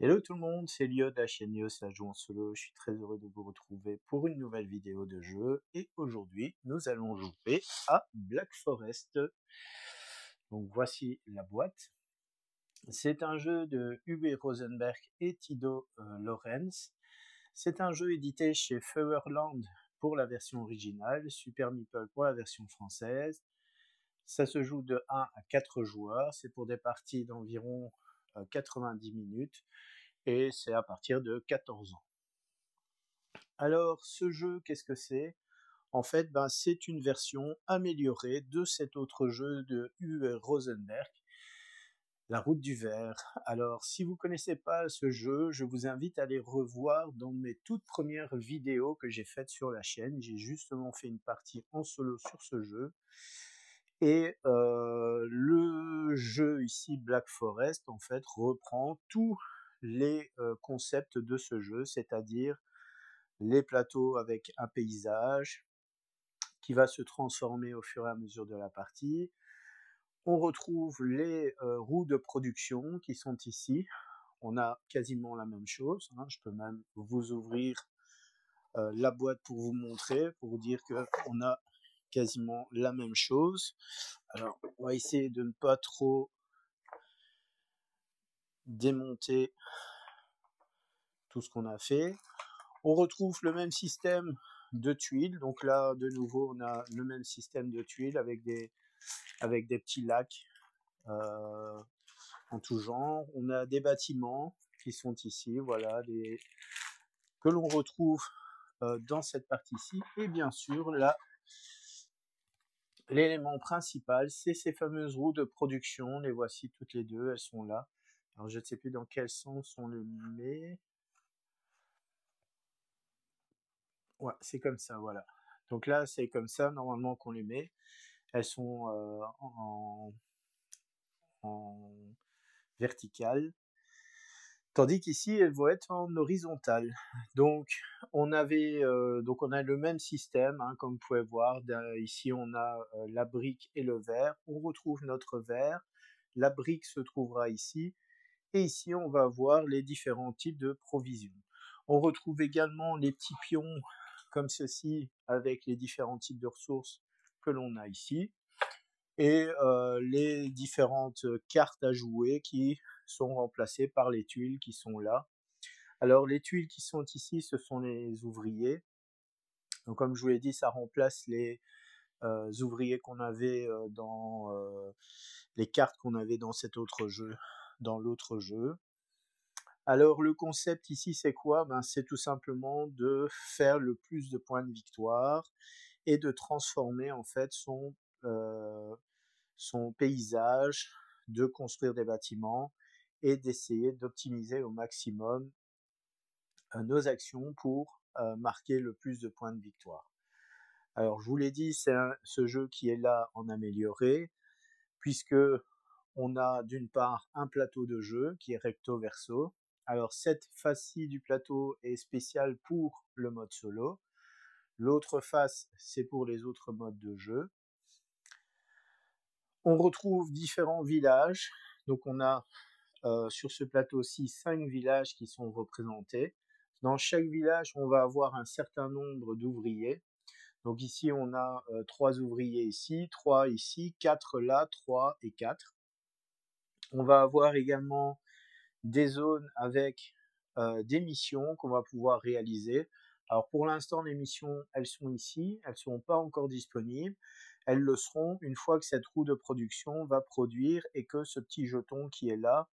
Hello tout le monde, c'est Lio de la chaîne Lio, ça joue en solo. Je suis très heureux de vous retrouver pour une nouvelle vidéo de jeu. Et aujourd'hui, nous allons jouer à Black Forest. Donc voici la boîte. C'est un jeu de Uwe Rosenberg et Tito Lorenz. C'est un jeu édité chez Feuerland pour la version originale, Super Meeple pour la version française. Ça se joue de 1 à 4 joueurs, c'est pour des parties d'environ 90 minutes et c'est à partir de 14 ans. Alors ce jeu, qu'est-ce que c'est? En fait, c'est une version améliorée de cet autre jeu de Uwe Rosenberg, La Route du Ver. Alors si vous ne connaissez pas ce jeu, je vous invite à aller revoir dans mes toutes premières vidéos que j'ai faites sur la chaîne. J'ai justement fait une partie en solo sur ce jeu. Et le jeu ici, Black Forest, en fait, reprend tous les concepts de ce jeu, c'est-à-dire les plateaux avec un paysage qui va se transformer au fur et à mesure de la partie. On retrouve les roues de production qui sont ici. On a quasiment la même chose. Je peux même vous ouvrir la boîte pour vous montrer, pour vous dire qu'on a quasiment la même chose. Alors, on va essayer de ne pas trop démonter tout ce qu'on a fait. On retrouve le même système de tuiles. Donc là, de nouveau, on a le même système de tuiles avec des petits lacs en tout genre. On a des bâtiments qui sont ici, voilà, que l'on retrouve dans cette partie-ci. Et bien sûr, là, l'élément principal, c'est ces fameuses roues de production. Les voici toutes les deux, elles sont là. Alors, je ne sais plus dans quel sens on le met. Ouais, c'est comme ça, voilà. Donc là, c'est comme ça, normalement, qu'on les met. Elles sont en verticale. Tandis qu'ici, elles vont être en horizontale. Donc, on a le même système, comme vous pouvez voir. Ici, on a la brique et le verre. On retrouve notre verre. La brique se trouvera ici. Et ici, on va avoir les différents types de provisions. On retrouve également les petits pions comme ceci avec les différents types de ressources que l'on a ici. Et les différentes cartes à jouer qui sont remplacées par les tuiles qui sont là. Alors les tuiles qui sont ici, ce sont les ouvriers. Donc comme je vous l'ai dit, ça remplace les ouvriers qu'on avait dans les cartes qu'on avait dans cet autre jeu, dans l'autre jeu. Alors le concept ici c'est quoi? C'est tout simplement de faire le plus de points de victoire et de transformer en fait son paysage, de construire des bâtiments et d'essayer d'optimiser au maximum nos actions pour marquer le plus de points de victoire. Alors je vous l'ai dit, c'est ce jeu qui est là en amélioré, puisque on a d'une part un plateau de jeu qui est recto verso. Alors cette face-ci du plateau est spéciale pour le mode solo. L'autre face, c'est pour les autres modes de jeu. On retrouve différents villages. Donc on a sur ce plateau-ci 5 villages qui sont représentés. Dans chaque village, on va avoir un certain nombre d'ouvriers. Donc ici, on a 3 ouvriers ici, 3 ici, 4 là, 3 et 4. On va avoir également des zones avec des missions qu'on va pouvoir réaliser. Alors pour l'instant, les missions, elles sont ici, elles ne sont pas encore disponibles. Elles le seront une fois que cette roue de production va produire et que ce petit jeton qui est là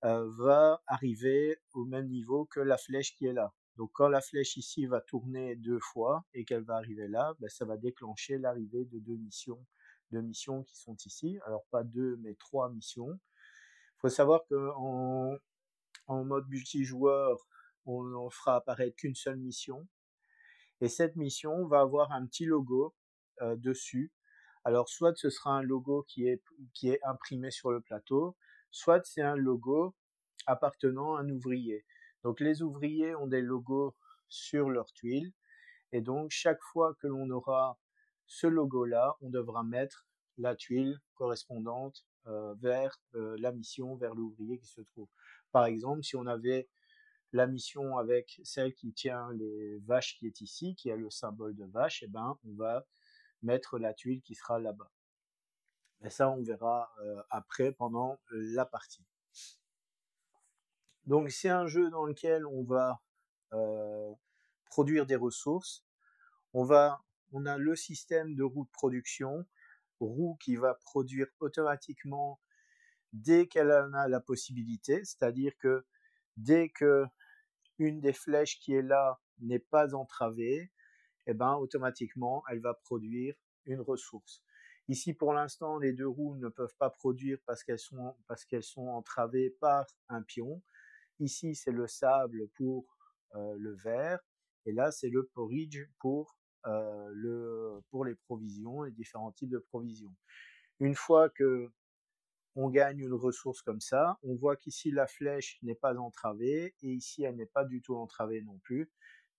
va arriver au même niveau que la flèche qui est là. Donc quand la flèche ici va tourner 2 fois et qu'elle va arriver là, ça va déclencher l'arrivée de deux missions qui sont ici. Alors pas 2 mais 3 missions. Il faut savoir qu'en mode multijoueur, on ne fera apparaître qu'une seule mission. Et cette mission va avoir un petit logo dessus. Alors soit ce sera un logo qui est imprimé sur le plateau, soit c'est un logo appartenant à un ouvrier. Donc les ouvriers ont des logos sur leurs tuiles. Et donc chaque fois que l'on aura ce logo-là, on devra mettre la tuile correspondante vers la mission, vers l'ouvrier qui se trouve. Par exemple, si on avait la mission avec celle qui tient les vaches qui est ici, qui a le symbole de vache, et ben on va mettre la tuile qui sera là-bas. Mais ça, on verra après pendant la partie. Donc c'est un jeu dans lequel on va produire des ressources. On a le système de roue de production, roue qui va produire automatiquement dès qu'elle en a la possibilité, c'est-à-dire que dès que une des flèches qui est là n'est pas entravée, et ben automatiquement elle va produire une ressource. Ici pour l'instant les deux roues ne peuvent pas produire parce qu'elles sont entravées par un pion. Ici c'est le sable pour le verre et là c'est le porridge pour les provisions, les différents types de provisions. Une fois que on gagne une ressource comme ça, on voit qu'ici la flèche n'est pas entravée et ici elle n'est pas du tout entravée non plus.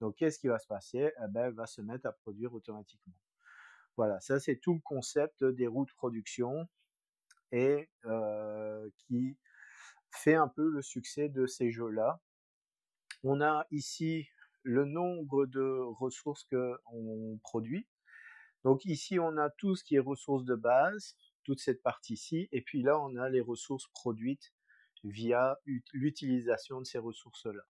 Donc qu'est-ce qui va se passer? Eh ben, elle va se mettre à produire automatiquement. Voilà, ça c'est tout le concept des roues de production et qui fait un peu le succès de ces jeux-là. On a ici le nombre de ressources qu'on produit. Donc ici on a tout ce qui est ressources de base, toute cette partie-ci, et puis là on a les ressources produites via l'utilisation de ces ressources-là.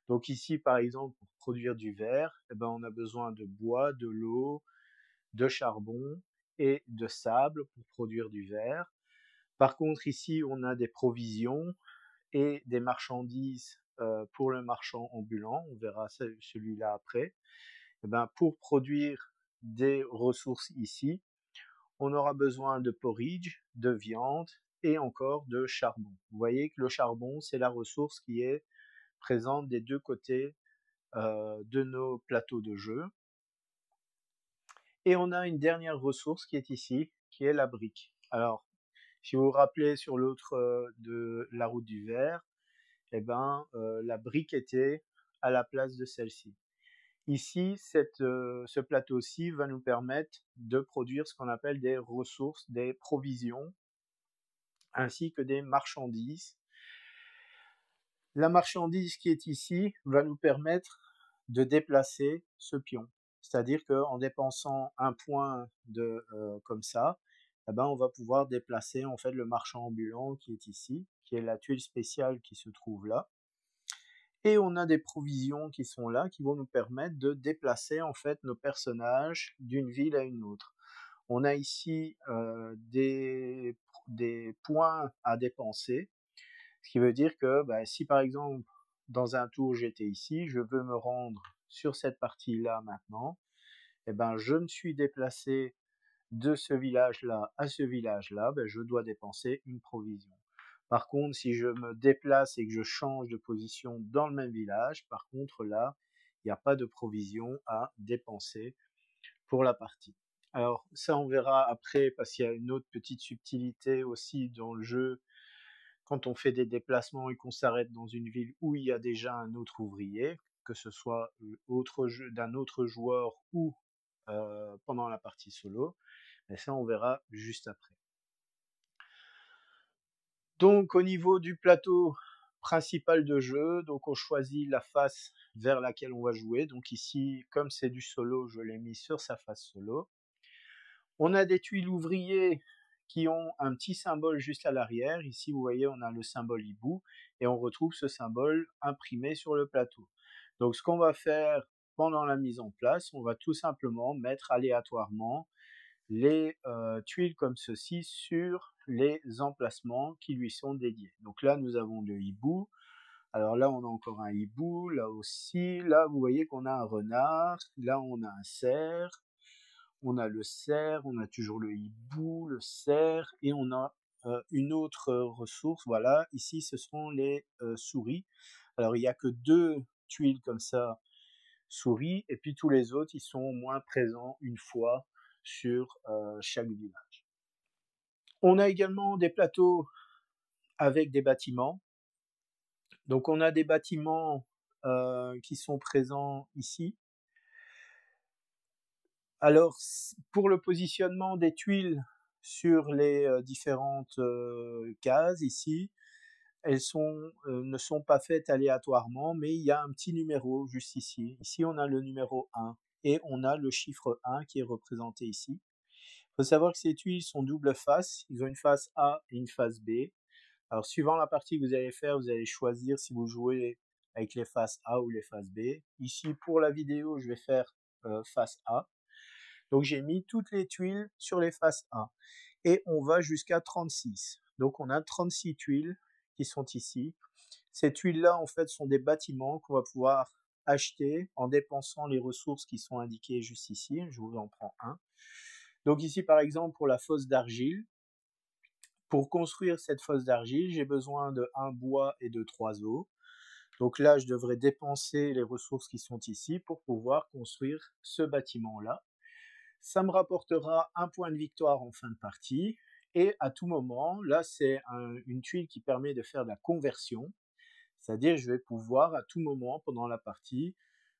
Donc ici par exemple pour produire du verre, eh ben, on a besoin de bois, de l'eau, de charbon et de sable pour produire du verre. Par contre ici on a des provisions et des marchandises pour le marchand ambulant, on verra celui-là après. Eh ben, pour produire des ressources ici, on aura besoin de porridge, de viande et encore de charbon. Vous voyez que le charbon, c'est la ressource qui est présente des deux côtés de nos plateaux de jeu. Et on a une dernière ressource qui est ici, qui est la brique. Alors, si vous vous rappelez sur l'autre de la route du verre, eh ben, la brique était à la place de celle-ci. Ici, ce plateau-ci va nous permettre de produire ce qu'on appelle des ressources, des provisions, ainsi que des marchandises. La marchandise qui est ici va nous permettre de déplacer ce pion. C'est-à-dire qu'en dépensant un point comme ça, eh ben, on va pouvoir déplacer en fait le marchand ambulant qui est ici, qui est la tuile spéciale qui se trouve là. Et on a des provisions qui sont là, qui vont nous permettre de déplacer en fait nos personnages d'une ville à une autre. On a ici des points à dépenser, ce qui veut dire que si par exemple dans un tour j'étais ici, je veux me rendre sur cette partie-là maintenant, et ben je me suis déplacé de ce village-là à ce village-là, je dois dépenser une provision. Par contre, si je me déplace et que je change de position dans le même village, par contre là, il n'y a pas de provision à dépenser pour la partie. Alors ça on verra après parce qu'il y a une autre petite subtilité aussi dans le jeu quand on fait des déplacements et qu'on s'arrête dans une ville où il y a déjà un autre ouvrier, que ce soit d'un autre joueur ou pendant la partie solo. Mais ça on verra juste après. Donc au niveau du plateau principal de jeu, donc on choisit la face vers laquelle on va jouer. Donc ici, comme c'est du solo, je l'ai mis sur sa face solo. On a des tuiles ouvriers qui ont un petit symbole juste à l'arrière. Ici, vous voyez, on a le symbole hibou et on retrouve ce symbole imprimé sur le plateau. Donc ce qu'on va faire pendant la mise en place, on va tout simplement mettre aléatoirement les tuiles comme ceci sur les emplacements qui lui sont dédiés. Donc là, nous avons le hibou. Alors là, on a encore un hibou, là aussi. Là, vous voyez qu'on a un renard. Là, on a un cerf. On a le cerf, on a toujours le hibou, le cerf, et on a une autre ressource. Voilà, ici, ce sont les souris. Alors, il n'y a que 2 tuiles comme ça, souris, et puis tous les autres, ils sont au moins présents une fois sur chaque village. On a également des plateaux avec des bâtiments. Donc on a des bâtiments qui sont présents ici. Alors pour le positionnement des tuiles sur les différentes cases ici, elles ne sont pas faites aléatoirement, mais il y a un petit numéro juste ici. Ici, on a le numéro 1 et on a le chiffre 1 qui est représenté ici. Il faut savoir que ces tuiles sont double face. Ils ont une face A et une face B. Alors, suivant la partie que vous allez faire, vous allez choisir si vous jouez avec les faces A ou les faces B. Ici, pour la vidéo, je vais faire face A. Donc, j'ai mis toutes les tuiles sur les faces A. Et on va jusqu'à 36. Donc, on a 36 tuiles qui sont ici. Ces tuiles-là, en fait, sont des bâtiments qu'on va pouvoir acheter en dépensant les ressources qui sont indiquées juste ici. Je vous en prends un. Donc ici, par exemple, pour la fosse d'argile, pour construire cette fosse d'argile, j'ai besoin de 1 bois et de 3 os. Donc là, je devrais dépenser les ressources qui sont ici pour pouvoir construire ce bâtiment-là. Ça me rapportera un point de victoire en fin de partie. Et à tout moment, là, c'est une tuile qui permet de faire de la conversion. C'est-à-dire, je vais pouvoir à tout moment pendant la partie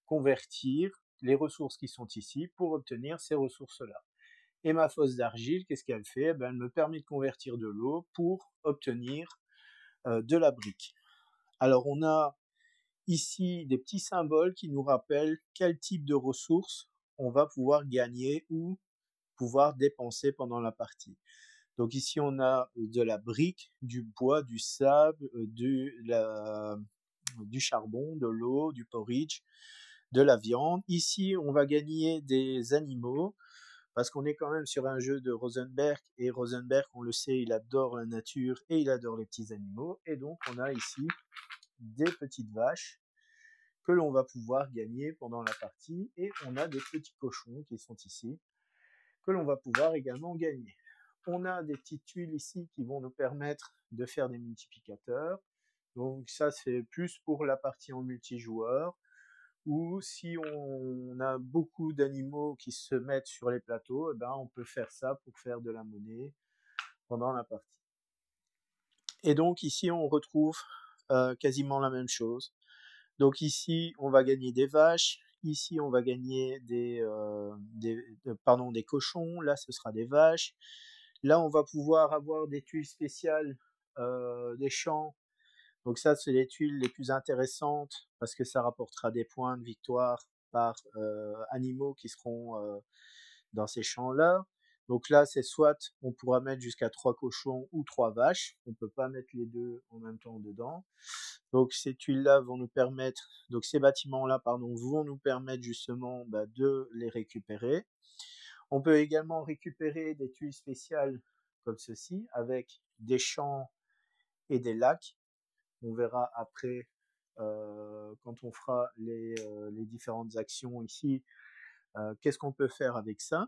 convertir les ressources qui sont ici pour obtenir ces ressources-là. Et ma fosse d'argile, qu'est-ce qu'elle fait? Elle me permet de convertir de l'eau pour obtenir de la brique. Alors, on a ici des petits symboles qui nous rappellent quel type de ressources on va pouvoir gagner ou pouvoir dépenser pendant la partie. Donc ici, on a de la brique, du bois, du sable, du charbon, de l'eau, du porridge, de la viande. Ici, on va gagner des animaux parce qu'on est quand même sur un jeu de Rosenberg et Rosenberg, on le sait, il adore la nature et il adore les petits animaux. Et donc, on a ici des petites vaches que l'on va pouvoir gagner pendant la partie et on a des petits cochons qui sont ici que l'on va pouvoir également gagner. On a des petites tuiles ici qui vont nous permettre de faire des multiplicateurs. Donc ça, c'est plus pour la partie en multijoueur, ou si on a beaucoup d'animaux qui se mettent sur les plateaux, eh ben, on peut faire ça pour faire de la monnaie pendant la partie. Et donc ici, on retrouve quasiment la même chose. Donc ici, on va gagner des vaches. Ici, on va gagner des cochons. Là, ce sera des vaches. Là, on va pouvoir avoir des tuiles spéciales, des champs. Donc ça, c'est les tuiles les plus intéressantes parce que ça rapportera des points de victoire par animaux qui seront dans ces champs-là. Donc là, c'est soit on pourra mettre jusqu'à 3 cochons ou 3 vaches. On ne peut pas mettre les deux en même temps dedans. Donc ces tuiles-là vont nous permettre, donc ces bâtiments-là, pardon, vont nous permettre justement de les récupérer. On peut également récupérer des tuiles spéciales comme ceci, avec des champs et des lacs. On verra après, quand on fera les différentes actions ici, qu'est-ce qu'on peut faire avec ça.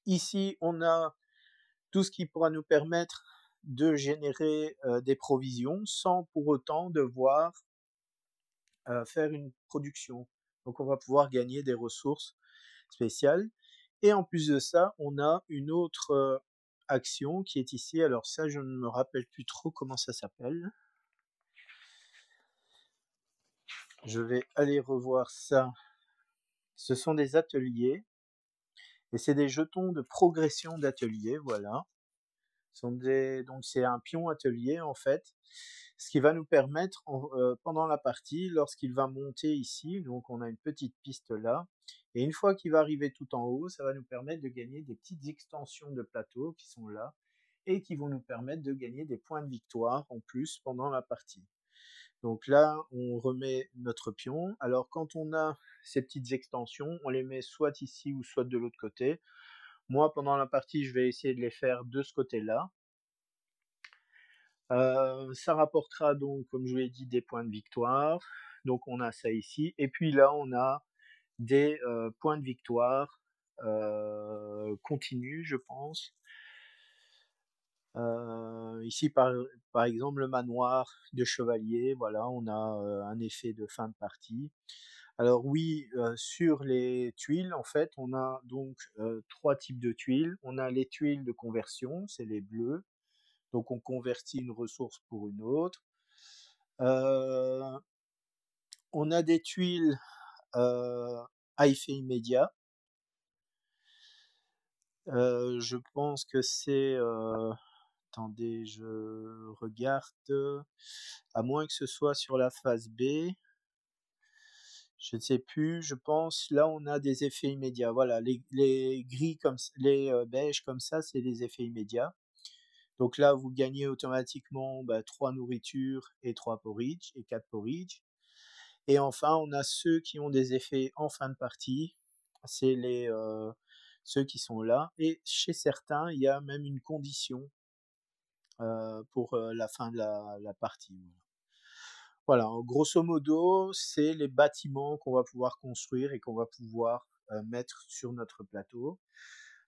Ici, on a tout ce qui pourra nous permettre de générer des provisions sans pour autant devoir faire une production. Donc on va pouvoir gagner des ressources spéciales. Et en plus de ça, on a une autre action qui est ici. Alors ça, je ne me rappelle plus trop comment ça s'appelle. Je vais aller revoir ça. Ce sont des ateliers. Et c'est des jetons de progression d'atelier, voilà. Donc c'est un pion atelier en fait, ce qui va nous permettre pendant la partie, lorsqu'il va monter ici, donc on a une petite piste là, et une fois qu'il va arriver tout en haut, ça va nous permettre de gagner des petites extensions de plateau qui sont là, et qui vont nous permettre de gagner des points de victoire en plus pendant la partie. Donc là, on remet notre pion. Alors quand on a ces petites extensions, on les met soit ici ou soit de l'autre côté. Moi, pendant la partie, je vais essayer de les faire de ce côté-là. Ça rapportera donc, comme je vous l'ai dit, des points de victoire. Donc on a ça ici. Et puis là, on a des points de victoire continus, je pense. Ici, par exemple, le manoir de chevalier. Voilà, on a un effet de fin de partie. Alors oui, sur les tuiles, en fait, on a donc 3 types de tuiles. On a les tuiles de conversion, c'est les bleues. Donc on convertit une ressource pour une autre. On a des tuiles à effet immédiat. Je pense que c'est Attendez, je regarde. À moins que ce soit sur la phase B. Je ne sais plus, je pense. Là, on a des effets immédiats. Voilà, les gris comme les beiges comme ça, c'est des effets immédiats. Donc là, vous gagnez automatiquement 3 nourritures et 3 porridge et 4 porridge. Et enfin, on a ceux qui ont des effets en fin de partie. C'est ceux qui sont là. Et chez certains, il y a même une condition pour la fin de la partie. Voilà, grosso modo, c'est les bâtiments qu'on va pouvoir construire et qu'on va pouvoir mettre sur notre plateau.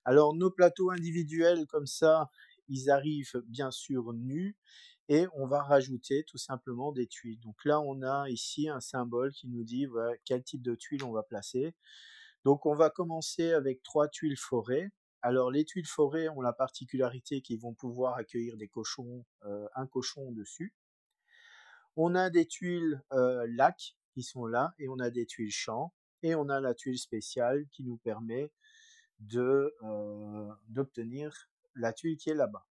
Alors, nos plateaux individuels, comme ça, ils arrivent bien sûr nus et on va rajouter tout simplement des tuiles. Donc là, on a ici un symbole qui nous dit voilà, quel type de tuiles on va placer. Donc, on va commencer avec 3 tuiles forêt. Alors, les tuiles forêt ont la particularité qu'ils vont pouvoir accueillir des cochons, un cochon dessus. On a des tuiles lac qui sont là et on a des tuiles champ et on a la tuile spéciale qui nous permet d'obtenir la tuile qui est là-bas.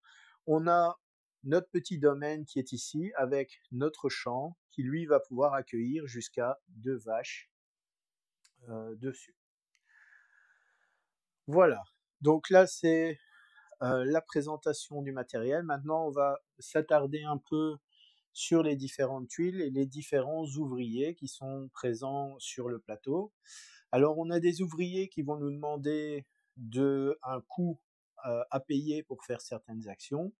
On a notre petit domaine qui est ici avec notre champ qui lui va pouvoir accueillir jusqu'à 2 vaches dessus. Voilà, donc là c'est la présentation du matériel. Maintenant on va s'attarder un peu sur les différentes tuiles et les différents ouvriers qui sont présents sur le plateau. Alors on a des ouvriers qui vont nous demander un coût à payer pour faire certaines actions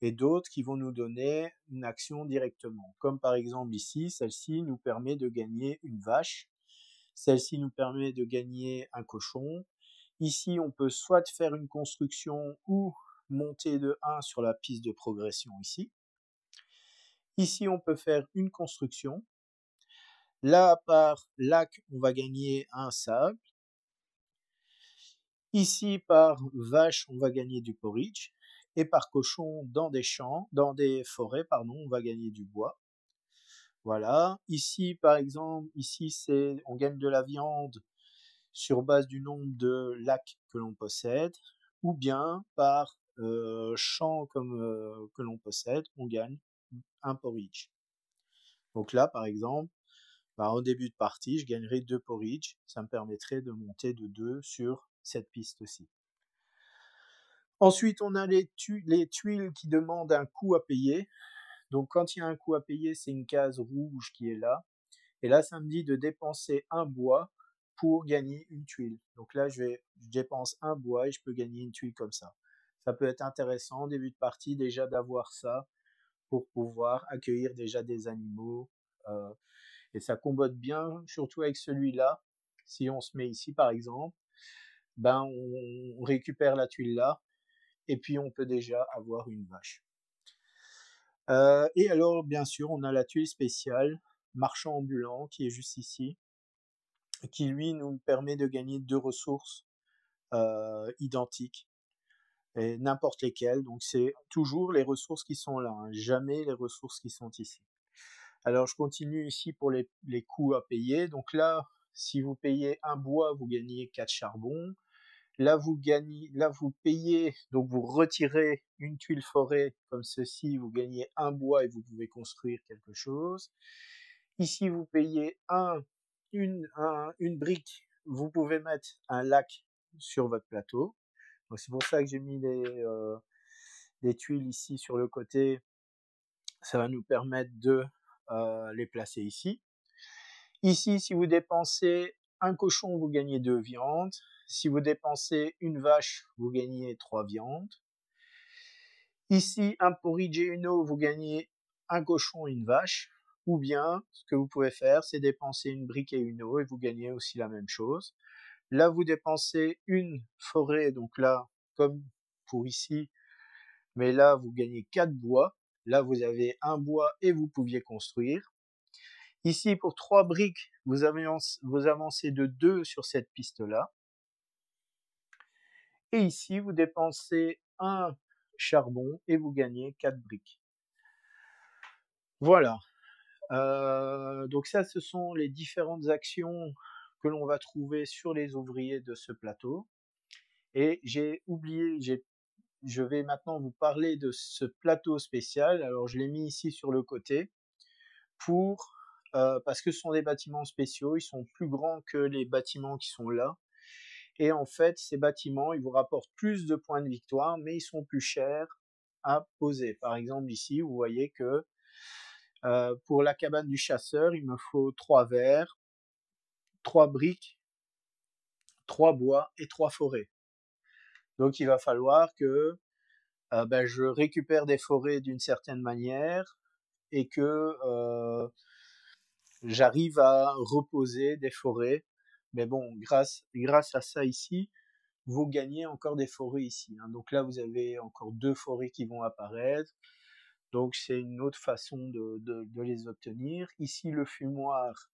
et d'autres qui vont nous donner une action directement. Comme par exemple ici, celle-ci nous permet de gagner une vache, celle-ci nous permet de gagner un cochon. Ici, on peut soit faire une construction ou monter de 1 sur la piste de progression ici. Ici, on peut faire une construction. Là, par lac, on va gagner un sable. Ici, par vache, on va gagner du porridge. Et par cochon, dans des champs, dans des forêts, pardon, on va gagner du bois. Voilà. Ici, par exemple, ici, on gagne de la viande sur base du nombre de lacs que l'on possède. Ou bien, par champ que l'on possède, on gagne un porridge. Donc là, par exemple, au début de partie, je gagnerai 2 porridge. Ça me permettrait de monter de 2 sur cette piste-ci. Ensuite, on a les tuiles qui demandent un coût à payer. Donc, quand il y a un coût à payer, c'est une case rouge qui est là. Et là, ça me dit de dépenser un bois pour gagner une tuile. Donc là, je dépense un bois et je peux gagner une tuile comme ça. Ça peut être intéressant, début de partie, déjà d'avoir ça pour pouvoir accueillir déjà des animaux. Et ça combote bien, surtout avec celui-là. Si on se met ici, par exemple, on récupère la tuile là, et puis on peut déjà avoir une vache. Et alors, bien sûr, on a la tuile spéciale, marchand ambulant, qui est juste ici, qui lui nous permet de gagner 2 ressources identiques, et n'importe lesquelles. Donc c'est toujours les ressources qui sont là, hein, jamais les ressources qui sont ici. Alors je continue ici pour les coûts à payer. Donc là, si vous payez un bois, vous gagnez 4 charbons. Là vous payez, donc vous retirez une tuile forêt comme ceci, vous gagnez un bois et vous pouvez construire quelque chose. Ici vous payez une brique, vous pouvez mettre un lac sur votre plateau. Donc c'est pour ça que j'ai mis des tuiles ici sur le côté. Ça va nous permettre de les placer ici. Ici, si vous dépensez un cochon, vous gagnez 2 viandes. Si vous dépensez une vache, vous gagnez 3 viandes. Ici, un porridge et une eau, vous gagnez un cochon et une vache. Ou bien, ce que vous pouvez faire, c'est dépenser une brique et une eau et vous gagnez aussi la même chose. Là, vous dépensez une forêt, donc là, comme pour ici, mais là, vous gagnez 4 bois. Là, vous avez un bois et vous pouviez construire. Ici, pour 3 briques, vous avancez de 2 sur cette piste-là. Et ici, vous dépensez un charbon et vous gagnez 4 briques. Voilà. Donc ça, ce sont les différentes actions que l'on va trouver sur les ouvriers de ce plateau. Et j'ai je vais maintenant vous parler de ce plateau spécial. Alors je l'ai mis ici sur le côté parce que ce sont des bâtiments spéciaux, ils sont plus grands que les bâtiments qui sont là. Et en fait, ces bâtiments, ils vous rapportent plus de points de victoire, mais ils sont plus chers à poser. Par exemple, ici, vous voyez que pour la cabane du chasseur, il me faut 3 verres, 3 briques, 3 bois et 3 forêts. Donc il va falloir que je récupère des forêts d'une certaine manière et que j'arrive à reposer des forêts. Mais bon, grâce à ça ici, vous gagnez encore des forêts ici. Donc là, vous avez encore 2 forêts qui vont apparaître. Donc c'est une autre façon de les obtenir. Ici, le fumoir,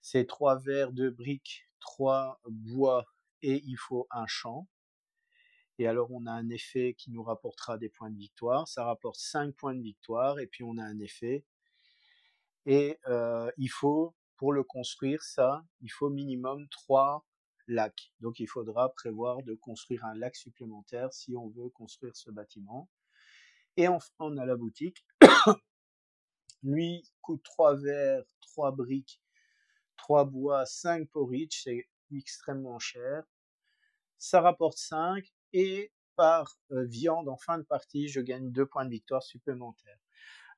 c'est 3 verres, 2 briques, 3 bois et il faut un champ. Et alors on a un effet qui nous rapportera des points de victoire. Ça rapporte 5 points de victoire et puis on a un effet. Et il faut, pour le construire, il faut minimum 3 lacs. Donc il faudra prévoir de construire un lac supplémentaire si on veut construire ce bâtiment. Et enfin, on a la boutique. Lui coûte 3 verres, 3 briques, 3 bois, 5 porridge, c'est extrêmement cher. Ça rapporte 5 et par viande en fin de partie, je gagne 2 points de victoire supplémentaires.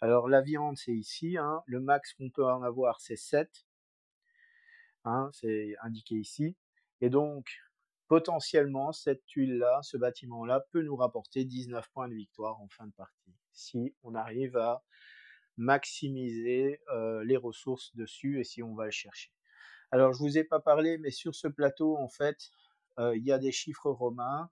Alors la viande, c'est ici, le max qu'on peut en avoir, c'est 7, c'est indiqué ici. Et donc, potentiellement, cette tuile-là, ce bâtiment-là, peut nous rapporter 19 points de victoire en fin de partie, si on arrive à maximiser les ressources dessus et si on va le chercher. Alors, je vous ai pas parlé, mais sur ce plateau, en fait, il y a des chiffres romains.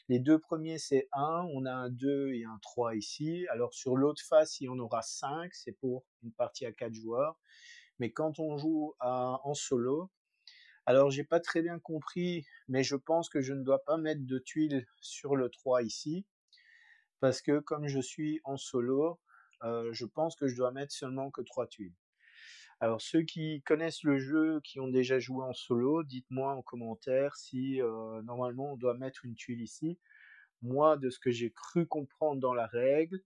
Les 2 premiers, c'est 1, on a un 2 et un 3 ici. Alors, sur l'autre face, il y en aura 5, c'est pour une partie à 4 joueurs. Mais quand on joue en solo, alors j'ai pas très bien compris, mais je pense que je ne dois pas mettre de tuiles sur le 3 ici, parce que comme je suis en solo, je pense que je dois mettre seulement que 3 tuiles. Alors ceux qui connaissent le jeu, qui ont déjà joué en solo, dites-moi en commentaire si normalement on doit mettre une tuile ici. Moi, de ce que j'ai cru comprendre dans la règle,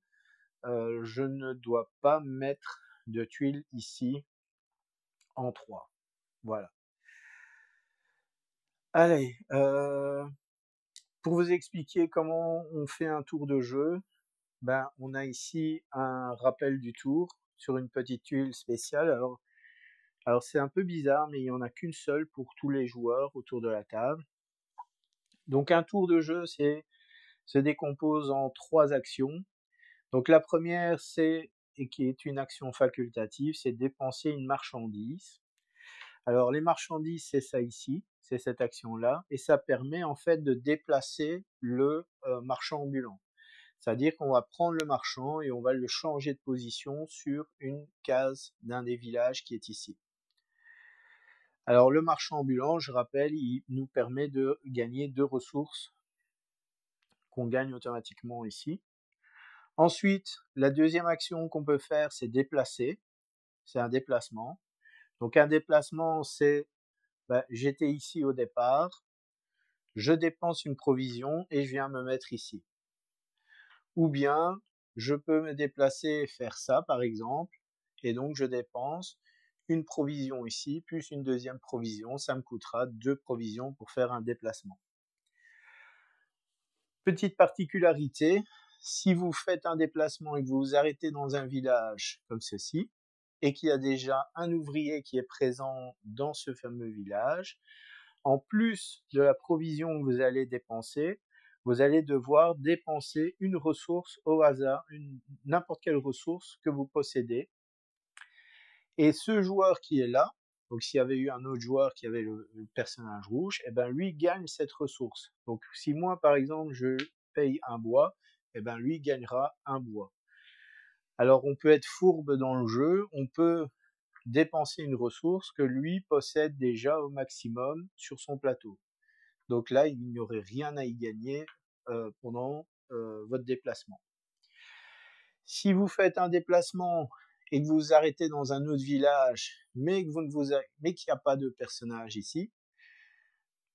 je ne dois pas mettre de tuiles ici en 3. Voilà. Allez, pour vous expliquer comment on fait un tour de jeu, on a ici un rappel du tour sur une petite tuile spéciale. Alors c'est un peu bizarre, mais il n'y en a qu'une seule pour tous les joueurs autour de la table. Donc un tour de jeu se décompose en 3 actions. Donc la première, et qui est une action facultative, c'est dépenser une marchandise. Alors les marchandises, c'est ça ici, c'est cette action-là, et ça permet en fait de déplacer le marchand ambulant. C'est-à-dire qu'on va prendre le marchand et on va le changer de position sur une case d'un des villages qui est ici. Alors le marchand ambulant, je rappelle, il nous permet de gagner 2 ressources qu'on gagne automatiquement ici. Ensuite, la deuxième action qu'on peut faire, c'est déplacer. C'est un déplacement. Donc un déplacement, c'est j'étais ici au départ, je dépense une provision et je viens me mettre ici. Ou bien, je peux me déplacer et faire ça, par exemple, et donc je dépense une provision ici, plus une deuxième provision, ça me coûtera 2 provisions pour faire un déplacement. Petite particularité, si vous faites un déplacement et que vous vous arrêtez dans un village comme ceci, et qu'il y a déjà un ouvrier qui est présent dans ce fameux village, en plus de la provision que vous allez dépenser, vous allez devoir dépenser une ressource au hasard, n'importe quelle ressource que vous possédez. Et ce joueur qui est là, donc s'il y avait eu un autre joueur qui avait le personnage rouge, lui gagne cette ressource. Donc si moi par exemple je paye un bois, lui gagnera un bois. Alors on peut être fourbe dans le jeu, on peut dépenser une ressource que lui possède déjà au maximum sur son plateau. Donc là, il n'y aurait rien à y gagner pendant votre déplacement. Si vous faites un déplacement et que vous vous arrêtez dans un autre village, mais qu'il n'y a pas de personnage ici,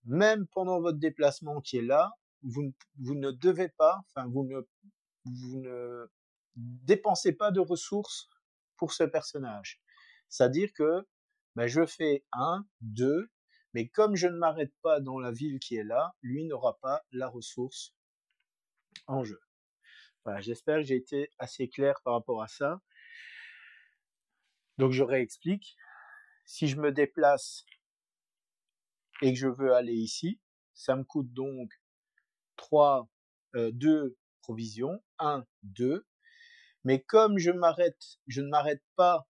même pendant votre déplacement qui est là, vous ne devez pas, enfin, vous ne dépensez pas de ressources pour ce personnage. C'est-à-dire que je fais 1, 2, mais comme je ne m'arrête pas dans la ville qui est là, lui n'aura pas la ressource en jeu. Voilà, j'espère que j'ai été assez clair par rapport à ça. Donc je réexplique. Si je me déplace et que je veux aller ici, ça me coûte donc 2 provisions, 1, 2. Mais comme je ne m'arrête pas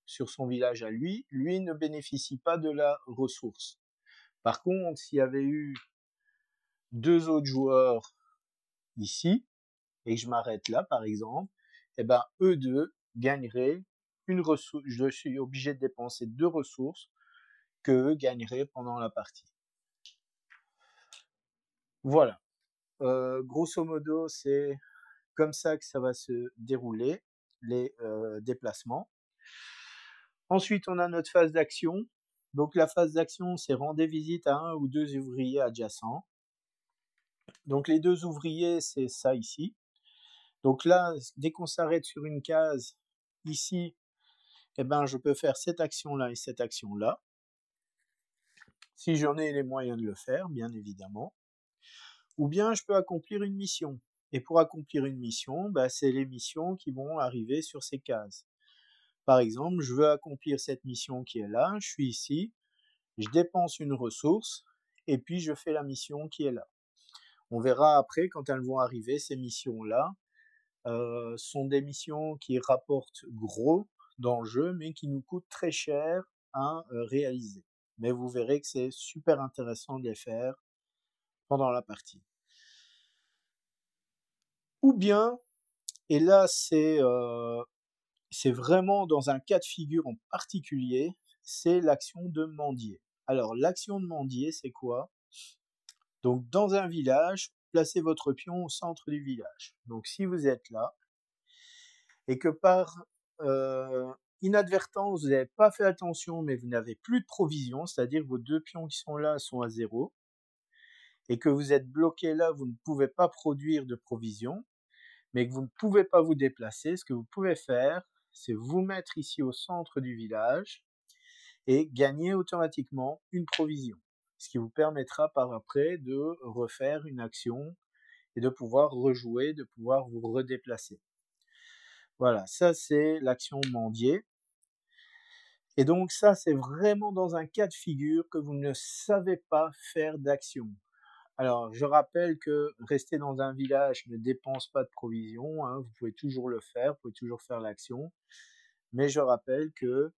sur son village à lui, lui ne bénéficie pas de la ressource. Par contre, s'il y avait eu 2 autres joueurs ici, et que je m'arrête là, par exemple, eux deux gagneraient une ressource. Je suis obligé de dépenser 2 ressources que eux gagneraient pendant la partie. Voilà. Grosso modo, c'est comme ça que ça va se dérouler, les déplacements. Ensuite, on a notre phase d'action. Donc la phase d'action, c'est rendre visite à 1 ou 2 ouvriers adjacents. Donc les 2 ouvriers, c'est ça ici. Donc là, dès qu'on s'arrête sur une case ici, je peux faire cette action-là et cette action-là. Si j'en ai les moyens de le faire, bien évidemment. Ou bien je peux accomplir une mission. Et pour accomplir une mission, c'est les missions qui vont arriver sur ces cases. Par exemple, je veux accomplir cette mission qui est là, je suis ici, je dépense une ressource, et puis je fais la mission qui est là. On verra après, quand elles vont arriver, ces missions-là sont des missions qui rapportent gros dans le jeu, mais qui nous coûtent très cher à réaliser. Mais vous verrez que c'est super intéressant de les faire pendant la partie. Ou bien, et là c'est vraiment dans un cas de figure en particulier, c'est l'action de mendier. Alors l'action de mendier, c'est quoi? Donc dans un village, placez votre pion au centre du village. Donc si vous êtes là, et que par inadvertance, vous n'avez pas fait attention, mais vous n'avez plus de provisions, c'est-à-dire que vos 2 pions qui sont là sont à 0, et que vous êtes bloqué là, vous ne pouvez pas produire de provisions, mais que vous ne pouvez pas vous déplacer, ce que vous pouvez faire, c'est vous mettre ici au centre du village et gagner automatiquement une provision, ce qui vous permettra par après de refaire une action et de pouvoir rejouer, de pouvoir vous redéplacer. Voilà, ça c'est l'action mendier. Et donc ça, c'est vraiment dans un cas de figure que vous ne savez pas faire d'action. Alors, je rappelle que rester dans un village ne dépense pas de provisions, hein, vous pouvez toujours le faire, vous pouvez toujours faire l'action, mais je rappelle que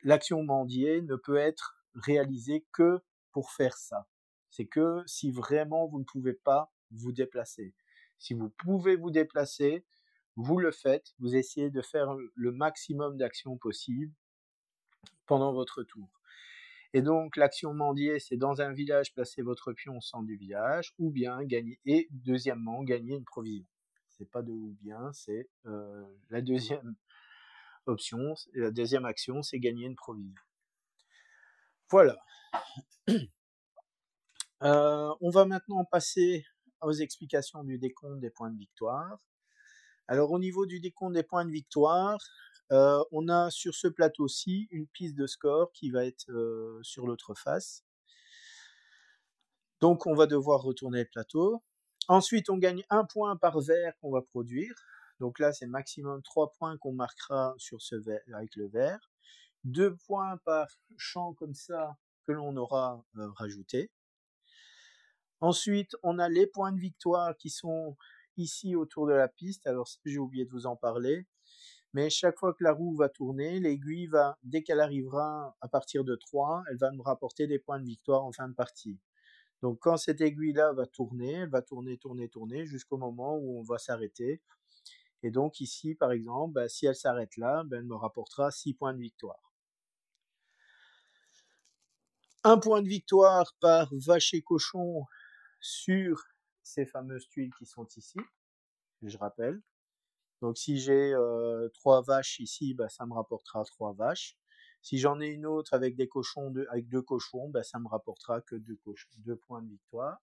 l'action mendier ne peut être réalisée que pour faire ça. C'est que si vraiment vous ne pouvez pas vous déplacer. Si vous pouvez vous déplacer, vous le faites, vous essayez de faire le maximum d'actions possible pendant votre tour. Et donc l'action mendier, c'est dans un village, placer votre pion au centre du village, ou bien gagner, et deuxièmement, gagner une provision. C'est pas de ou bien, c'est la deuxième option, la deuxième action, c'est gagner une provision. Voilà. On va maintenant passer aux explications du décompte des points de victoire. Alors au niveau du décompte des points de victoire, on a sur ce plateau-ci une piste de score qui va être sur l'autre face. Donc on va devoir retourner le plateau. Ensuite, on gagne 1 point par verre qu'on va produire. Donc là, c'est maximum 3 points qu'on marquera sur ce verre, avec le verre. 2 points par champ comme ça que l'on aura rajouté. Ensuite, on a les points de victoire qui sont ici autour de la piste. Alors, j'ai oublié de vous en parler. Mais chaque fois que la roue va tourner, l'aiguille va, dès qu'elle arrivera à partir de 3, elle va me rapporter des points de victoire en fin de partie. Donc, quand cette aiguille-là va tourner, elle va tourner jusqu'au moment où on va s'arrêter. Et donc, ici, par exemple, si elle s'arrête là, elle me rapportera 6 points de victoire. 1 point de victoire par vache et cochon sur ces fameuses tuiles qui sont ici, je rappelle. Donc si j'ai 3 vaches ici, ça me rapportera 3 vaches. Si j'en ai une autre avec des cochons, avec 2 cochons, ben, ça me rapportera que 2 points de victoire.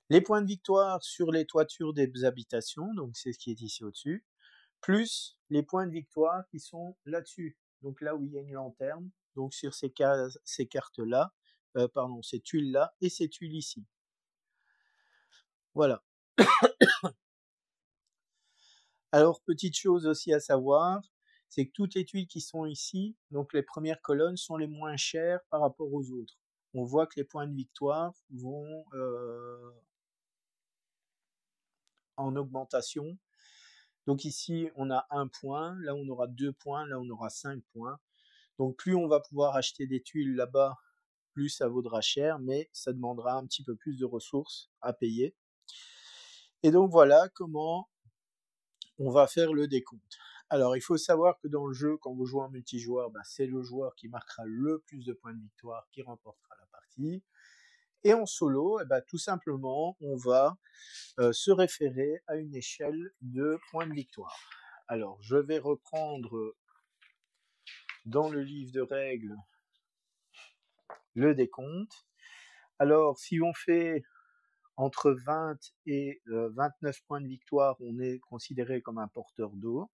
Les points de victoire sur les toitures des habitations, donc c'est ce qui est ici au-dessus, plus les points de victoire qui sont là-dessus, donc là où il y a une lanterne, donc sur ces cartes-là, ces tuiles-là et ces tuiles ici. Voilà. Alors, petite chose aussi à savoir, c'est que toutes les tuiles qui sont ici, donc les premières colonnes, sont les moins chères par rapport aux autres. On voit que les points de victoire vont en augmentation. Donc ici, on a 1 point, là on aura 2 points, là on aura 5 points. Donc plus on va pouvoir acheter des tuiles là-bas, plus ça vaudra cher, mais ça demandera un petit peu plus de ressources à payer. Et donc voilà comment on va faire le décompte. Alors il faut savoir que dans le jeu, quand vous jouez en multijoueur, c'est le joueur qui marquera le plus de points de victoire qui remportera la partie. Et en solo, tout simplement, on va se référer à une échelle de points de victoire. Alors je vais reprendre dans le livre de règles le décompte. Alors si on fait entre 20 et 29 points de victoire, on est considéré comme un porteur d'eau.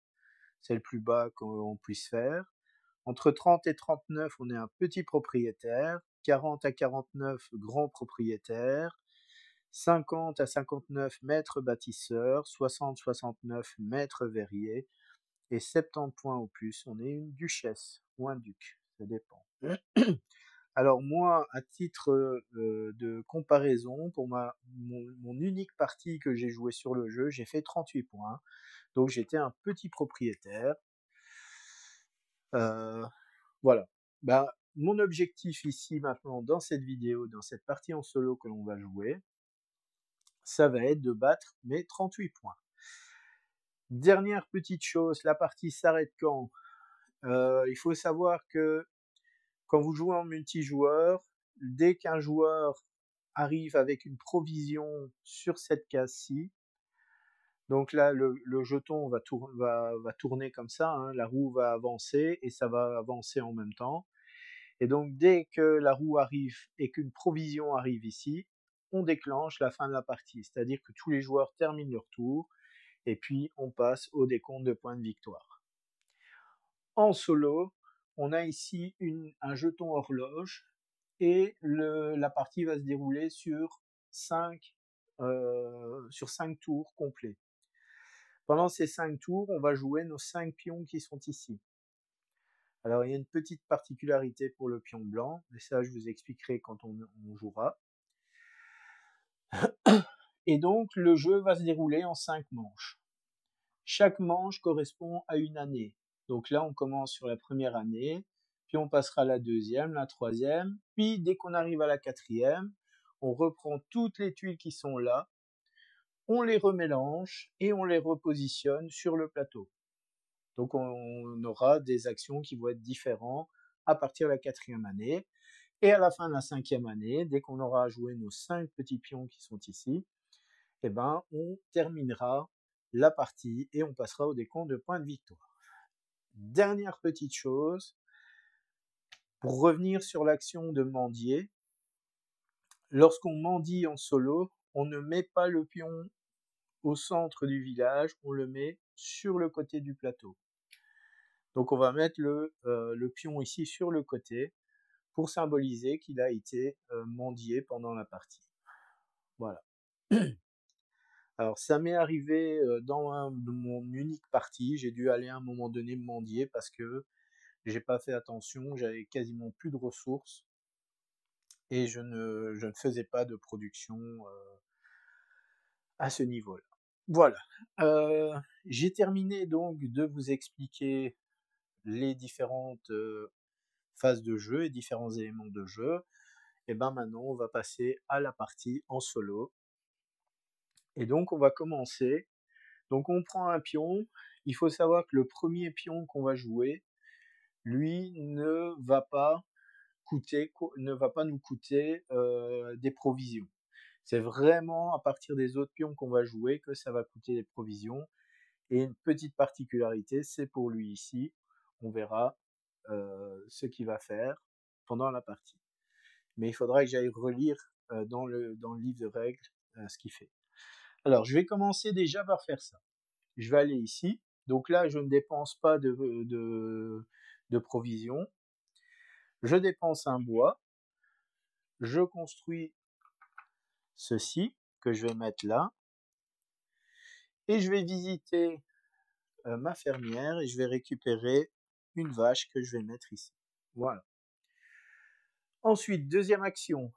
C'est le plus bas qu'on puisse faire. Entre 30 et 39, on est un petit propriétaire. 40 à 49, grand propriétaire. 50 à 59, maître bâtisseur. 60-69, maître verrier. Et 70 points au plus, on est une duchesse ou un duc. Ça dépend. Alors moi, à titre de comparaison, pour mon unique partie que j'ai joué sur le jeu, j'ai fait 38 points. Donc j'étais un petit propriétaire. Voilà. Mon objectif ici maintenant dans cette vidéo, dans cette partie en solo que l'on va jouer, ça va être de battre mes 38 points. Dernière petite chose, la partie s'arrête quand? Il faut savoir que quand vous jouez en multijoueur, dès qu'un joueur arrive avec une provision sur cette case-ci, donc là le jeton va tourner comme ça, hein, la roue va avancer et ça va avancer en même temps. Et donc dès que la roue arrive et qu'une provision arrive ici, on déclenche la fin de la partie, c'est-à-dire que tous les joueurs terminent leur tour et puis on passe au décompte de points de victoire. En solo, on a ici un jeton horloge et la partie va se dérouler sur 5 tours complets. Pendant ces 5 tours, on va jouer nos 5 pions qui sont ici. Alors il y a une petite particularité pour le pion blanc, mais ça je vous expliquerai quand on jouera. Et donc le jeu va se dérouler en 5 manches. Chaque manche correspond à une année. Donc là on commence sur la première année, puis on passera à la deuxième, la troisième, puis dès qu'on arrive à la quatrième, on reprend toutes les tuiles qui sont là, on les remélange et on les repositionne sur le plateau. Donc on aura des actions qui vont être différentes à partir de la quatrième année. Et à la fin de la cinquième année, dès qu'on aura joué nos 5 petits pions qui sont ici, on terminera la partie et on passera au décompte de points de victoire. Dernière petite chose, pour revenir sur l'action de mendier, lorsqu'on mendie en solo, on ne met pas le pion au centre du village, on le met sur le côté du plateau. Donc on va mettre le pion ici sur le côté pour symboliser qu'il a été mendié pendant la partie. Voilà. Alors ça m'est arrivé dans mon unique partie, j'ai dû aller à un moment donné mendier parce que j'ai pas fait attention, j'avais quasiment plus de ressources et je ne faisais pas de production à ce niveau-là. Voilà. J'ai terminé donc de vous expliquer les différentes phases de jeu et différents éléments de jeu. Et maintenant on va passer à la partie en solo. Et donc on va commencer. Donc on prend un pion. Il faut savoir que le premier pion qu'on va jouer, lui ne va pas nous coûter des provisions. C'est vraiment à partir des autres pions qu'on va jouer que ça va coûter des provisions. Et une petite particularité, c'est pour lui ici, on verra ce qu'il va faire pendant la partie. Mais il faudra que j'aille relire dans le livre de règles ce qu'il fait. Alors, je vais commencer déjà par faire ça. Je vais aller ici. Donc là, je ne dépense pas de provisions. Je dépense un bois. Je construis ceci que je vais mettre là. Et je vais visiter ma fermière et je vais récupérer une vache que je vais mettre ici. Voilà. Ensuite, deuxième action.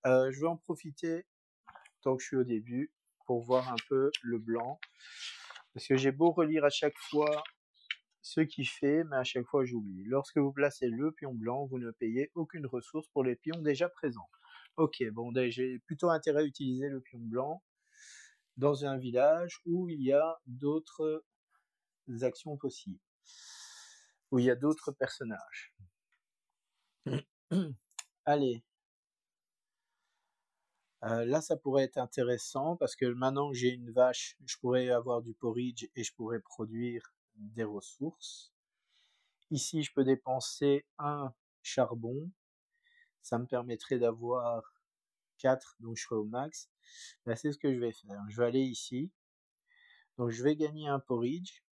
Je vais en profiter tant que je suis au début pour voir un peu le blanc. Parce que j'ai beau relire à chaque fois ce qu'il fait, mais à chaque fois j'oublie. Lorsque vous placez le pion blanc, vous ne payez aucune ressource pour les pions déjà présents. Ok, bon, j'ai plutôt intérêt à utiliser le pion blanc dans un village où il y a d'autres actions possibles, où il y a d'autres personnages. Allez. Là, ça pourrait être intéressant parce que maintenant que j'ai une vache, je pourrais avoir du porridge et je pourrais produire des ressources. Ici, je peux dépenser un charbon. Ça me permettrait d'avoir 4, donc je serai au max. Là, c'est ce que je vais faire. Je vais aller ici. Donc, je vais gagner un porridge.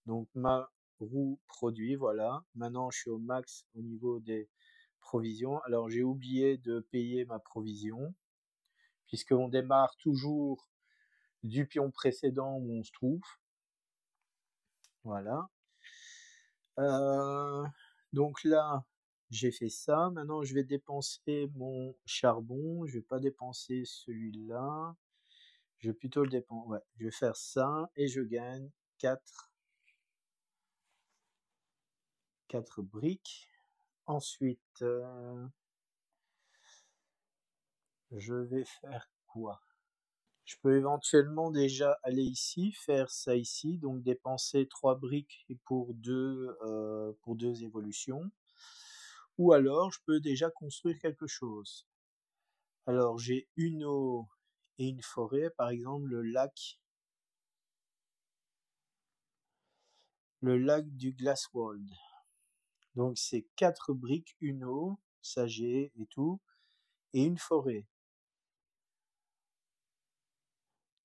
Donc, ma roue produit, voilà. Maintenant, je suis au max au niveau des provisions. Alors, j'ai oublié de payer ma provision, puisqu'on démarre toujours du pion précédent où on se trouve. Voilà. Donc là, j'ai fait ça. Maintenant, je vais dépenser mon charbon. Je vais pas dépenser celui-là. Je vais plutôt le dépenser. Ouais, je vais faire ça et je gagne 4 briques. Ensuite, je vais faire quoi? Je peux éventuellement déjà aller ici, faire ça ici, donc dépenser 3 briques pour 2 évolutions. Ou alors, je peux déjà construire quelque chose. Alors, j'ai une eau et une forêt, par exemple le lac du Glasswald. Donc, c'est 4 briques, une eau, ça j'ai et tout, et une forêt.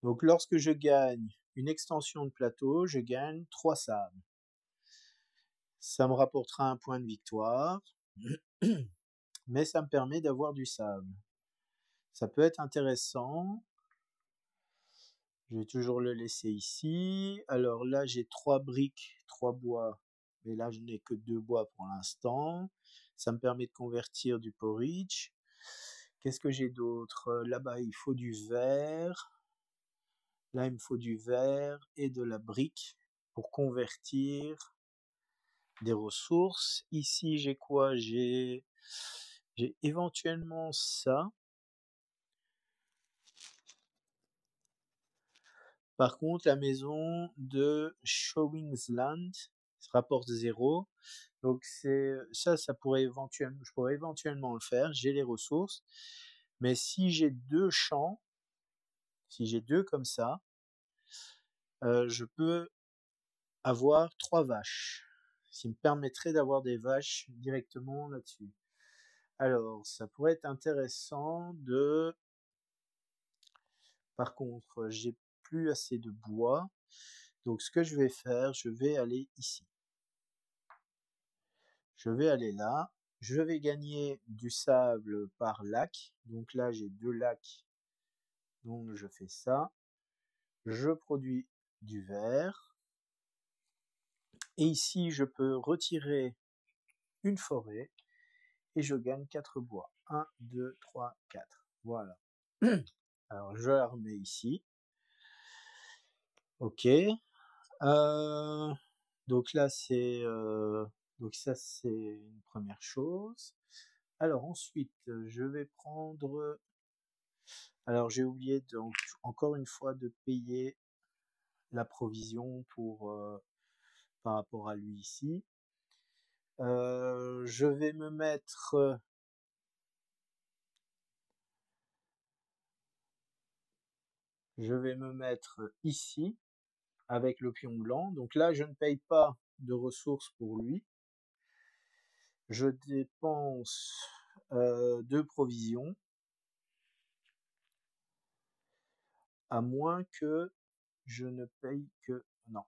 Donc, lorsque je gagne une extension de plateau, je gagne 3 sables. Ça me rapportera un point de victoire, mais ça me permet d'avoir du sable. Ça peut être intéressant. Je vais toujours le laisser ici. Alors là, j'ai 3 briques, 3 bois, mais là, je n'ai que 2 bois pour l'instant. Ça me permet de convertir du porridge. Qu'est-ce que j'ai d'autre? Là-bas, il faut du verre. Là, il me faut du verre et de la brique pour convertir des ressources. Ici, j'ai quoi? J'ai éventuellement ça. Par contre, la maison de Showingsland rapporte 0. Donc ça pourrait éventuellement, je pourrais éventuellement le faire. J'ai les ressources. Mais si j'ai 2 champs, si j'ai 2 comme ça, je peux avoir 3 vaches. Ce qui me permettrait d'avoir des vaches directement là-dessus. Alors, ça pourrait être intéressant de... Par contre, j'ai plus assez de bois. Donc, ce que je vais faire, je vais aller ici. Je vais aller là. Je vais gagner du sable par lac. Donc là, j'ai 2 lacs. Donc, je fais ça. Je produis du verre. Et ici, je peux retirer une forêt. Et je gagne 4 bois. 1, 2, 3, 4. Voilà. Alors, je la remets ici. Ok. Donc là, donc ça, c'est une première chose. Alors ensuite, je vais prendre... Alors j'ai oublié encore une fois de payer la provision par rapport à lui ici. Je vais me mettre... ici avec le pion blanc. Donc là, je ne paye pas de ressources pour lui. Je dépense 2 provisions, à moins que je ne paye que... Non,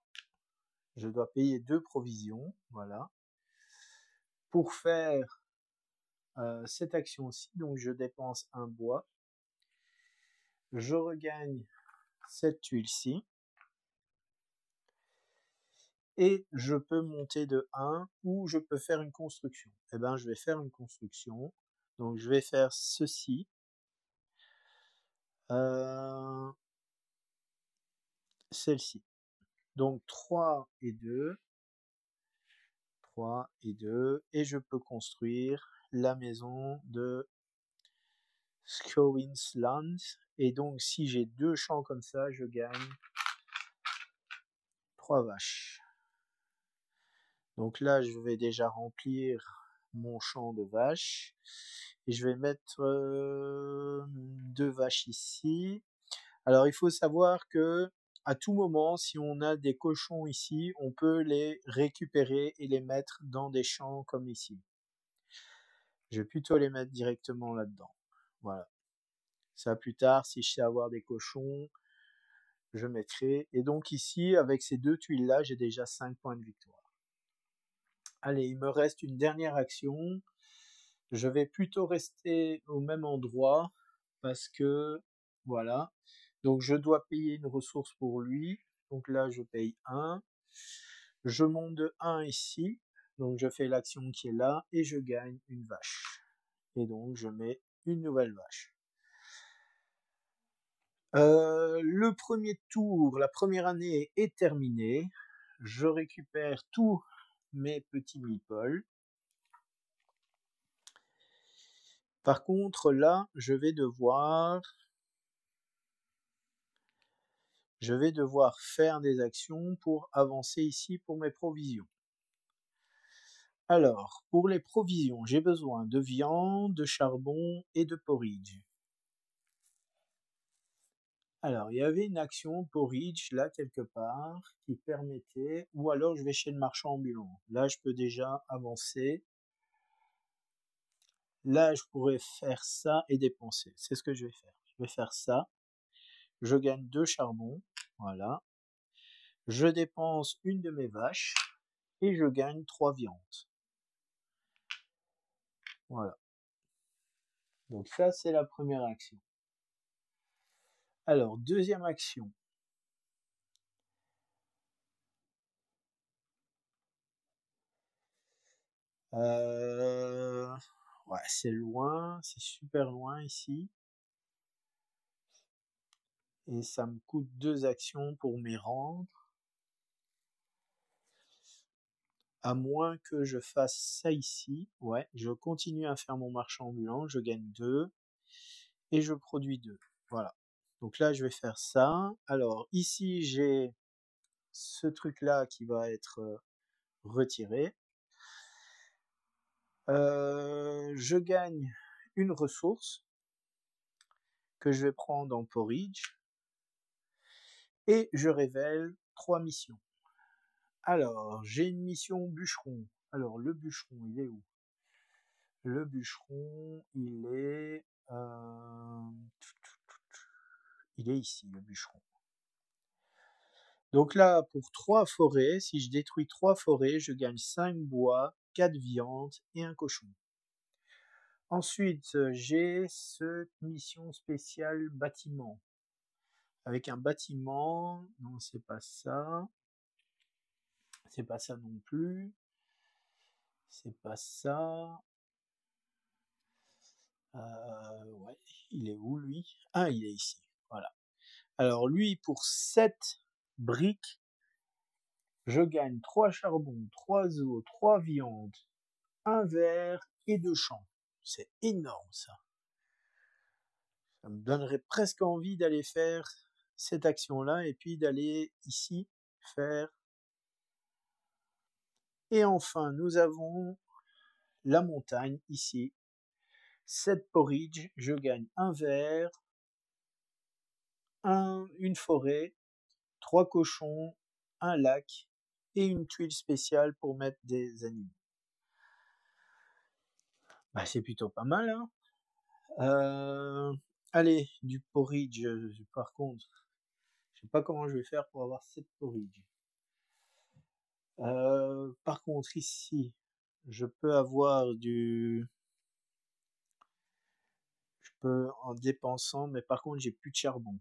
je dois payer 2 provisions, voilà. Pour faire cette action-ci, donc je dépense un bois, je regagne cette tuile-ci, et je peux monter de 1 ou je peux faire une construction. Eh bien, je vais faire une construction. Donc, je vais faire ceci. Celle-ci. Donc, 3 et 2. 3 et 2. Et je peux construire la maison de Scowinsland. Et donc, si j'ai 2 champs comme ça, je gagne 3 vaches. Donc là, je vais déjà remplir mon champ de vaches. Et je vais mettre 2 vaches ici. Alors, il faut savoir que à tout moment, si on a des cochons ici, on peut les récupérer et les mettre dans des champs comme ici. Je vais plutôt les mettre directement là-dedans. Voilà. Ça, plus tard, si je sais avoir des cochons, je mettrai. Et donc ici, avec ces 2 tuiles-là, j'ai déjà 5 points de victoire. Allez, il me reste une dernière action. Je vais plutôt rester au même endroit parce que, voilà. Donc, je dois payer une ressource pour lui. Donc là, je paye 1. Je monte de 1 ici. Donc, je fais l'action qui est là et je gagne une vache. Et donc, je mets une nouvelle vache. Le premier tour, la première année est terminée. Je récupère tous mes petits meeples. Par contre, là, je vais devoir faire des actions pour avancer ici pour mes provisions. Alors, pour les provisions, j'ai besoin de viande, de charbon et de porridge. Alors, il y avait une action porridge là quelque part qui permettait, ou alors je vais chez le marchand ambulant. Là, je peux déjà avancer. Là, je pourrais faire ça et dépenser. C'est ce que je vais faire. Je vais faire ça. Je gagne 2 charbons. Voilà. Je dépense une de mes vaches et je gagne 3 viandes. Voilà. Donc ça, c'est la première action. Alors, deuxième action. Ouais, c'est loin, c'est super loin ici. Et ça me coûte 2 actions pour m'y rendre. À moins que je fasse ça ici. Ouais, je continue à faire mon marchand ambulant, je gagne 2. Et je produis 2. Voilà. Donc là, je vais faire ça. Alors, ici, j'ai ce truc-là qui va être retiré. Je gagne une ressource que je vais prendre en porridge. Et je révèle 3 missions. Alors, j'ai une mission bûcheron. Alors, le bûcheron, il est où? Le bûcheron, il est ici, le bûcheron. Donc là, pour 3 forêts, si je détruis 3 forêts, je gagne 5 bois, 4 viandes et un cochon. Ensuite, j'ai cette mission spéciale bâtiment. Avec un bâtiment, non, c'est pas ça. C'est pas ça non plus. C'est pas ça. Ouais, il est où lui? Ah, il est ici. Voilà. Alors lui, pour 7 briques, je gagne 3 charbons, 3 os, 3 viandes, 1 verre et 2 champs. C'est énorme ça. Ça me donnerait presque envie d'aller faire cette action-là et puis d'aller ici faire. Et enfin, nous avons la montagne ici. 7 porridge, je gagne 1 verre, une forêt, 3 cochons, un lac et une tuile spéciale pour mettre des animaux. Bah, c'est plutôt pas mal, hein. Allez, du porridge, par contre, je sais pas comment je vais faire pour avoir 7 porridge. Par contre, ici, je peux avoir je peux en dépensant, mais par contre, j'ai plus de charbon.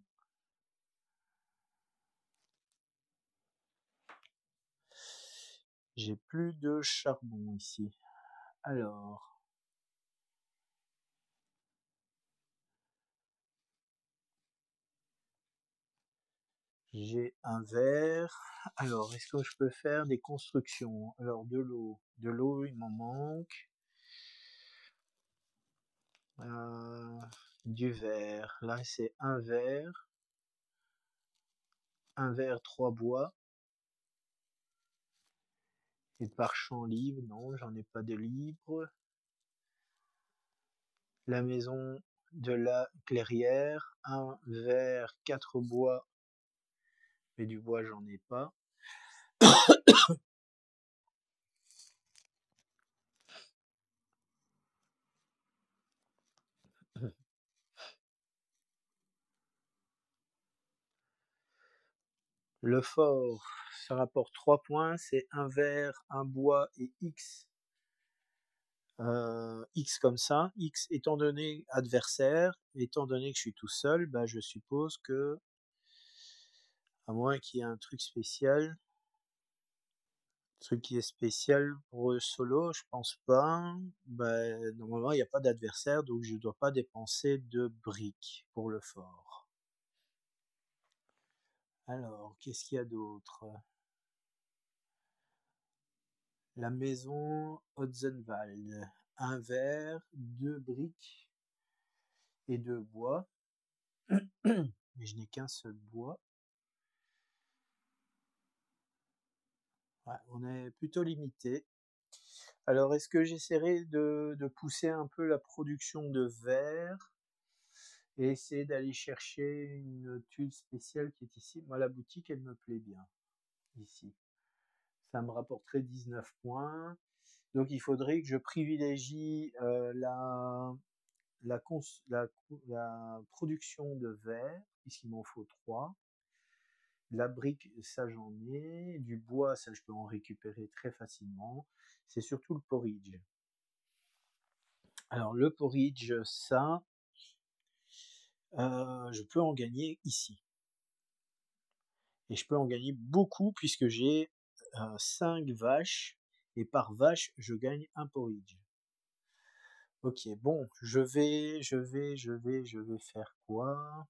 J'ai plus de charbon ici. Alors, j'ai un verre. Alors, est-ce que je peux faire des constructions? Alors, de l'eau, il m'en manque. Du verre. Là, c'est un verre, 3 bois. Et par champ libre, non, j'en ai pas de libre. La maison de la clairière, un verre, 4 bois, mais du bois, j'en ai pas. Le fort, ça rapporte 3 points, c'est un verre, un bois et X. X comme ça, X étant donné adversaire, étant donné que je suis tout seul, bah je suppose que, à moins qu'il y ait un truc spécial, truc qui est spécial pour solo, je pense pas. Bah, normalement, il n'y a pas d'adversaire, donc je ne dois pas dépenser de briques pour le fort. Alors, qu'est-ce qu'il y a d'autre? La maison Otzenwald. Un verre, 2 briques et 2 bois. Mais je n'ai qu'un seul bois. Ouais, on est plutôt limité. Alors, est-ce que j'essaierai de pousser un peu la production de verre et essayer d'aller chercher une tuile spéciale qui est ici? Moi, la boutique, elle me plaît bien, ici. Ça me rapporterait 19 points. Donc, il faudrait que je privilégie la production de verre, puisqu'il m'en faut 3. La brique, ça j'en ai. Du bois, ça je peux en récupérer très facilement. C'est surtout le porridge. Alors le porridge, ça, je peux en gagner ici. Et je peux en gagner beaucoup puisque j'ai 5 vaches. Et par vache, je gagne un porridge. Ok, bon, je vais faire quoi?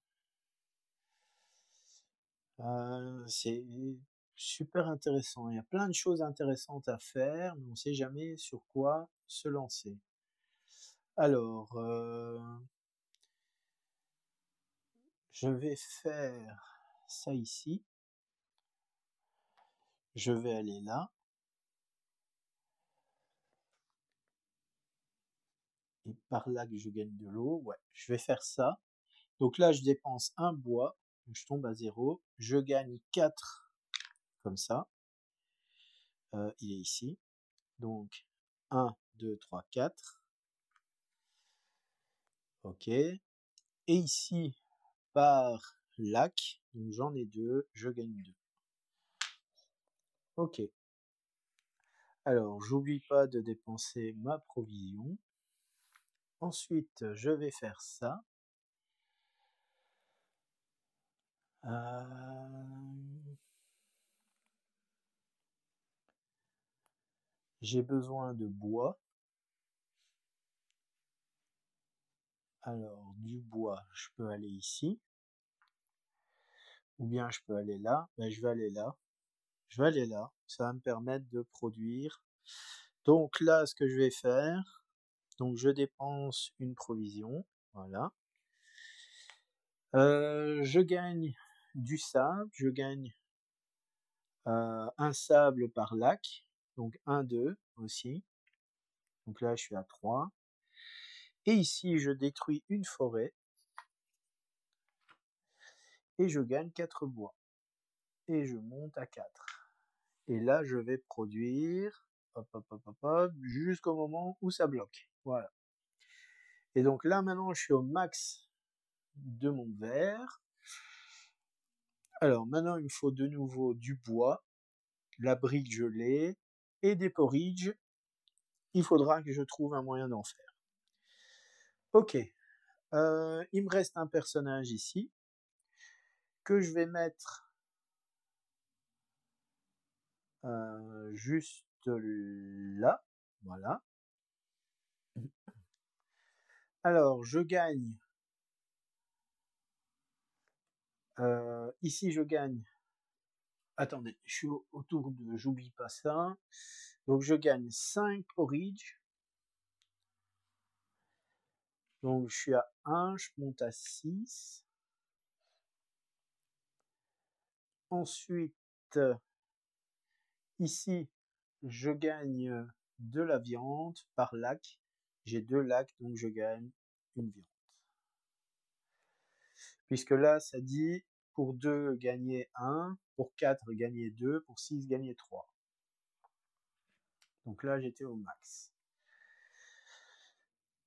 C'est super intéressant. Il y a plein de choses intéressantes à faire, mais on ne sait jamais sur quoi se lancer. Alors, je vais faire ça ici. Je vais aller là. Et par là que je gagne de l'eau. Ouais, je vais faire ça. Donc là, je dépense un bois. Donc je tombe à 0. Je gagne 4 comme ça. Il est ici. Donc 1, 2, 3, 4. Ok. Et ici, par lac, donc j'en ai 2, je gagne 2. Ok. Alors, j'oublie pas de dépenser ma provision. Ensuite, je vais faire ça. J'ai besoin de bois. Alors, du bois, je peux aller ici. Ou bien je peux aller là. Ben, je vais aller là. Je vais aller là. Ça va me permettre de produire. Donc là, ce que je vais faire, donc je dépense une provision. Voilà. Je gagne du sable. Je gagne un sable par lac. Donc 1, 2 aussi. Donc là, je suis à 3. Et ici, je détruis une forêt. Et je gagne 4 bois. Et je monte à 4. Et là, je vais produire, hop, hop, hop, hop, hop, jusqu'au moment où ça bloque. Voilà. Et donc là, maintenant, je suis au max de mon verre. Alors maintenant, il me faut de nouveau du bois, la brique je l'ai, et des porridge. Il faudra que je trouve un moyen d'en faire. Ok, il me reste un personnage ici, que je vais mettre juste là. Voilà. Alors, je gagne. Ici, je gagne. Attendez, je suis autour de... J'oublie pas ça. Donc, je gagne 5 porridge. Donc, je suis à 1, je monte à 6. Ensuite, ici, je gagne de la viande par lac. J'ai 2 lacs, donc je gagne une viande. Puisque là, ça dit pour 2, gagner 1, pour 4, gagner 2, pour 6, gagner 3. Donc là, j'étais au max.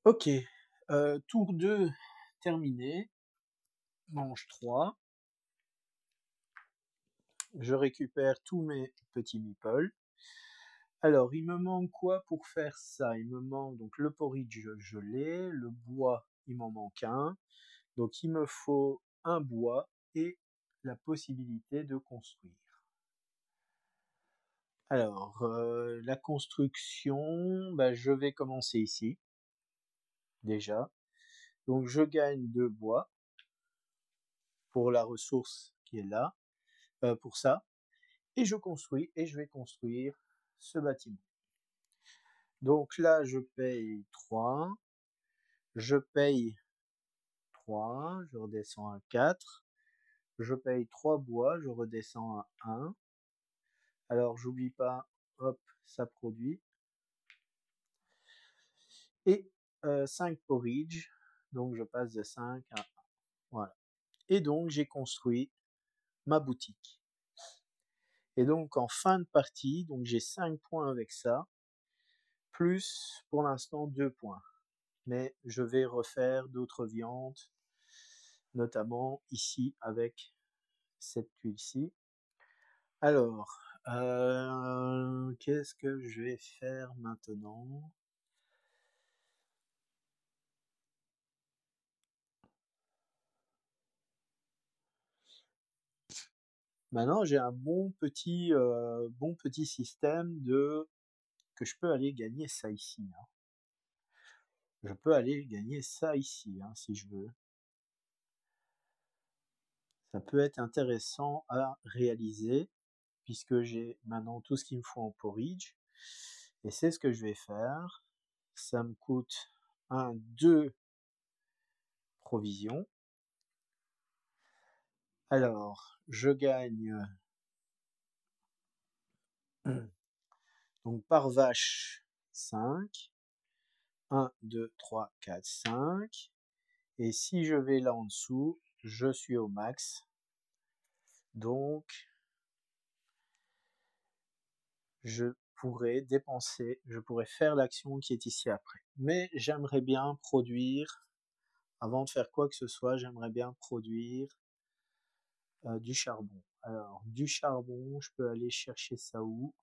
Ok, tour 2 terminé. Manche 3. Je récupère tous mes petits meeples. Alors, il me manque quoi pour faire ça? Il me manque donc le porridge, je l'ai, le bois, il m'en manque un. Donc, il me faut un bois et la possibilité de construire. Alors, la construction, je vais commencer ici, déjà. Donc, je gagne 2 bois pour la ressource qui est là, pour ça. Et je construis, et je vais construire ce bâtiment. Donc là, je paye 3, je paye 3, je redescends à 4, je paye 3 bois, je redescends à 1. Alors, j'oublie pas, hop, ça produit. Et 5 porridge, donc je passe de 5 à 1. Voilà. Et donc, j'ai construit ma boutique. Et donc, en fin de partie, donc j'ai 5 points avec ça, plus pour l'instant 2 points. Mais je vais refaire d'autres viandes, notamment ici avec cette tuile-ci. Alors, qu'est-ce que je vais faire maintenant? Maintenant, j'ai un bon petit système que je peux aller gagner ça ici. Hein. Je peux aller gagner ça ici, hein, si je veux. Ça peut être intéressant à réaliser, puisque j'ai maintenant tout ce qu'il me faut en porridge. Et c'est ce que je vais faire. Ça me coûte 2 provisions. Alors, je gagne donc par vache 5. 1, 2, 3, 4, 5. Et si je vais là en dessous, je suis au max. Donc, je pourrais faire l'action qui est ici après. Mais j'aimerais bien produire, avant de faire quoi que ce soit, j'aimerais bien produire du charbon. Alors, du charbon, je peux aller chercher ça où?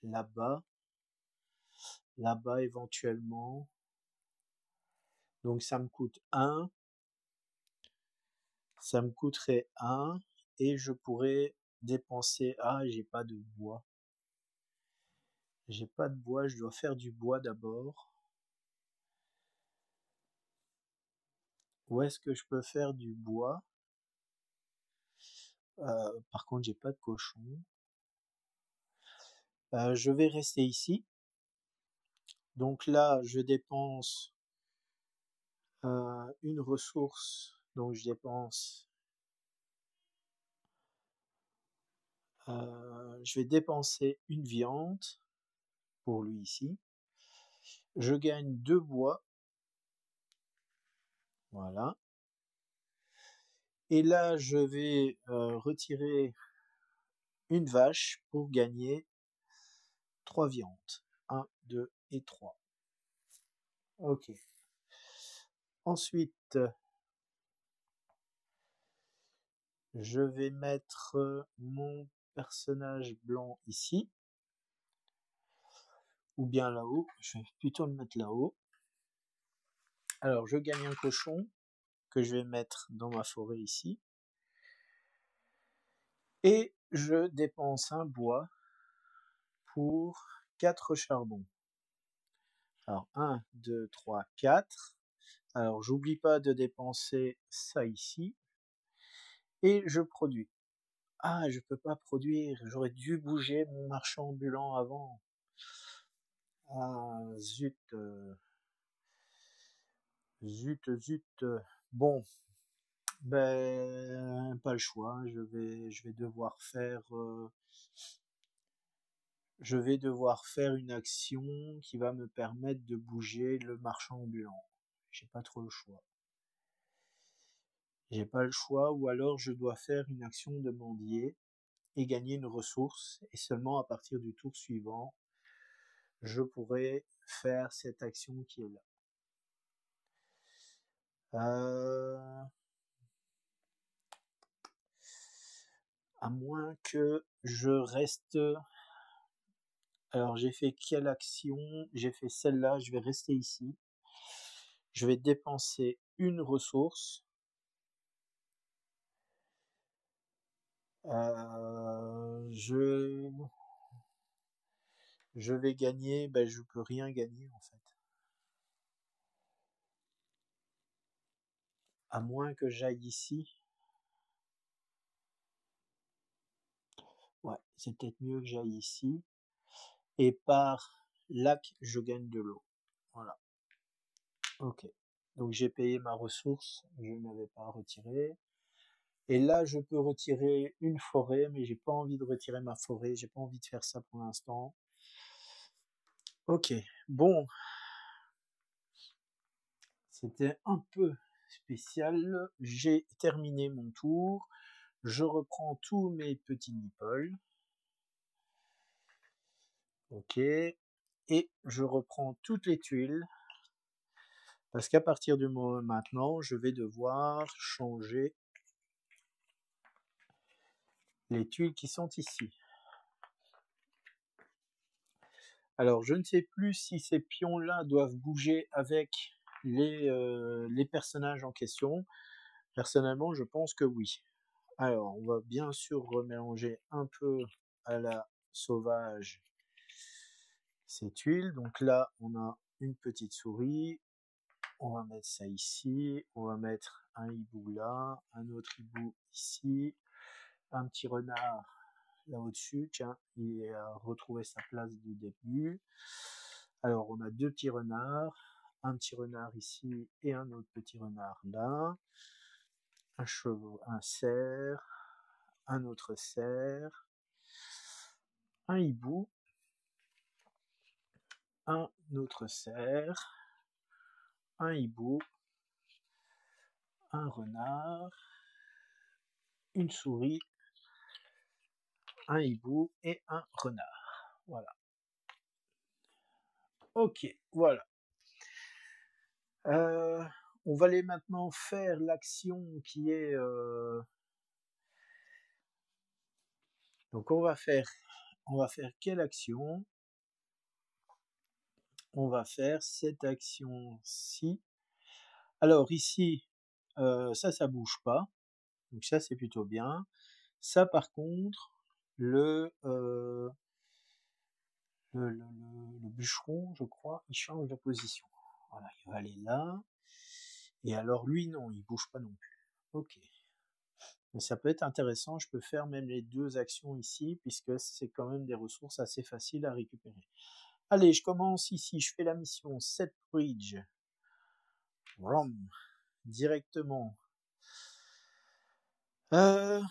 Là-bas. Là-bas éventuellement. Donc ça me coûte 1. Ça me coûterait 1. Et je pourrais dépenser... Ah, j'ai pas de bois. J'ai pas de bois, je dois faire du bois d'abord. Où est-ce que je peux faire du bois? Par contre, j'ai pas de cochon. Je vais rester ici. Donc là, je dépense une ressource. Donc je dépense... je vais dépenser une viande pour lui ici. Je gagne 2 bois. Voilà. Et là, je vais retirer une vache pour gagner 3 viandes. 1, 2 et 3. Ok. Ensuite, je vais mettre mon personnage blanc ici. Ou bien là-haut. Je vais plutôt le mettre là-haut. Alors, je gagne un cochon que je vais mettre dans ma forêt ici. Et je dépense un bois pour 4 charbons. Alors, 1, 2, 3, 4. Alors, j'oublie pas de dépenser ça ici. Et je produis. Ah, je peux pas produire. J'aurais dû bouger mon marchand ambulant avant. Ah, zut. Zut. Bon, ben, pas le choix. Je vais devoir faire... je vais devoir faire une action qui va me permettre de bouger le marchand ambulant. J'ai pas trop le choix. J'ai pas le choix, ou alors je dois faire une action de mendier et gagner une ressource, et seulement à partir du tour suivant, je pourrai faire cette action qui est là. À moins que je reste... Alors j'ai fait quelle action? J'ai fait celle-là, je vais rester ici. Je vais dépenser une ressource. Je vais gagner, ben je peux rien gagner en fait. À moins que j'aille ici. Ouais, c'est peut-être mieux que j'aille ici. Et par lac, je gagne de l'eau. Voilà. Ok. Donc j'ai payé ma ressource, je n'avais pas retiré. Et là, je peux retirer une forêt, mais j'ai pas envie de retirer ma forêt, j'ai pas envie de faire ça pour l'instant. Ok, bon. C'était un peu spécial. J'ai terminé mon tour. Je reprends tous mes petits meeples. Ok. Et je reprends toutes les tuiles. Parce qu'à partir du moment maintenant, je vais devoir changer les tuiles qui sont ici. Alors, je ne sais plus si ces pions-là doivent bouger avec les personnages en question. Personnellement, je pense que oui. Alors, on va bien sûr remélanger un peu à la sauvage ces tuiles. Donc là, on a une petite souris. On va mettre ça ici. On va mettre un hibou là, un autre hibou ici, un petit renard là au-dessus. Tiens, il a retrouvé sa place du début. Alors, on a deux petits renards. Un petit renard ici et un autre petit renard là. Un chevaux, un cerf, un autre cerf, un hibou, un autre cerf, un hibou, un renard, une souris, un hibou et un renard. Voilà. Ok, voilà. On va aller maintenant faire l'action qui est... Donc on va faire quelle action? On va faire cette action-ci. Alors ici, ça bouge pas. Donc ça, c'est plutôt bien. Ça, par contre, le bûcheron, je crois, il change de position. Voilà, il va aller là. Et alors lui, non, il bouge pas non plus. Ok. Mais ça peut être intéressant, je peux faire même les deux actions ici, puisque c'est quand même des ressources assez faciles à récupérer. Allez, je commence ici, je fais la mission Set Bridge. Rom, directement. Ouais.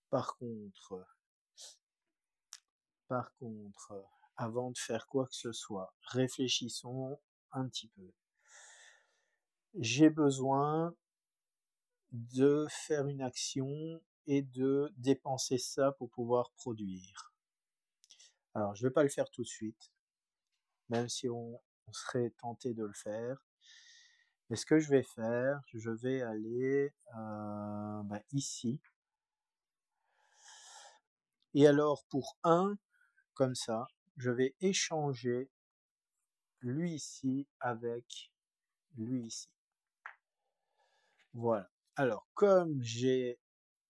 Par contre, avant de faire quoi que ce soit, réfléchissons un petit peu. J'ai besoin de faire une action et de dépenser ça pour pouvoir produire. Alors, je vais pas le faire tout de suite, même si on serait tenté de le faire. Mais ce que je vais faire, je vais aller ici. Et alors, pour 1, comme ça, je vais échanger lui ici avec lui ici. Voilà. Alors, comme j'ai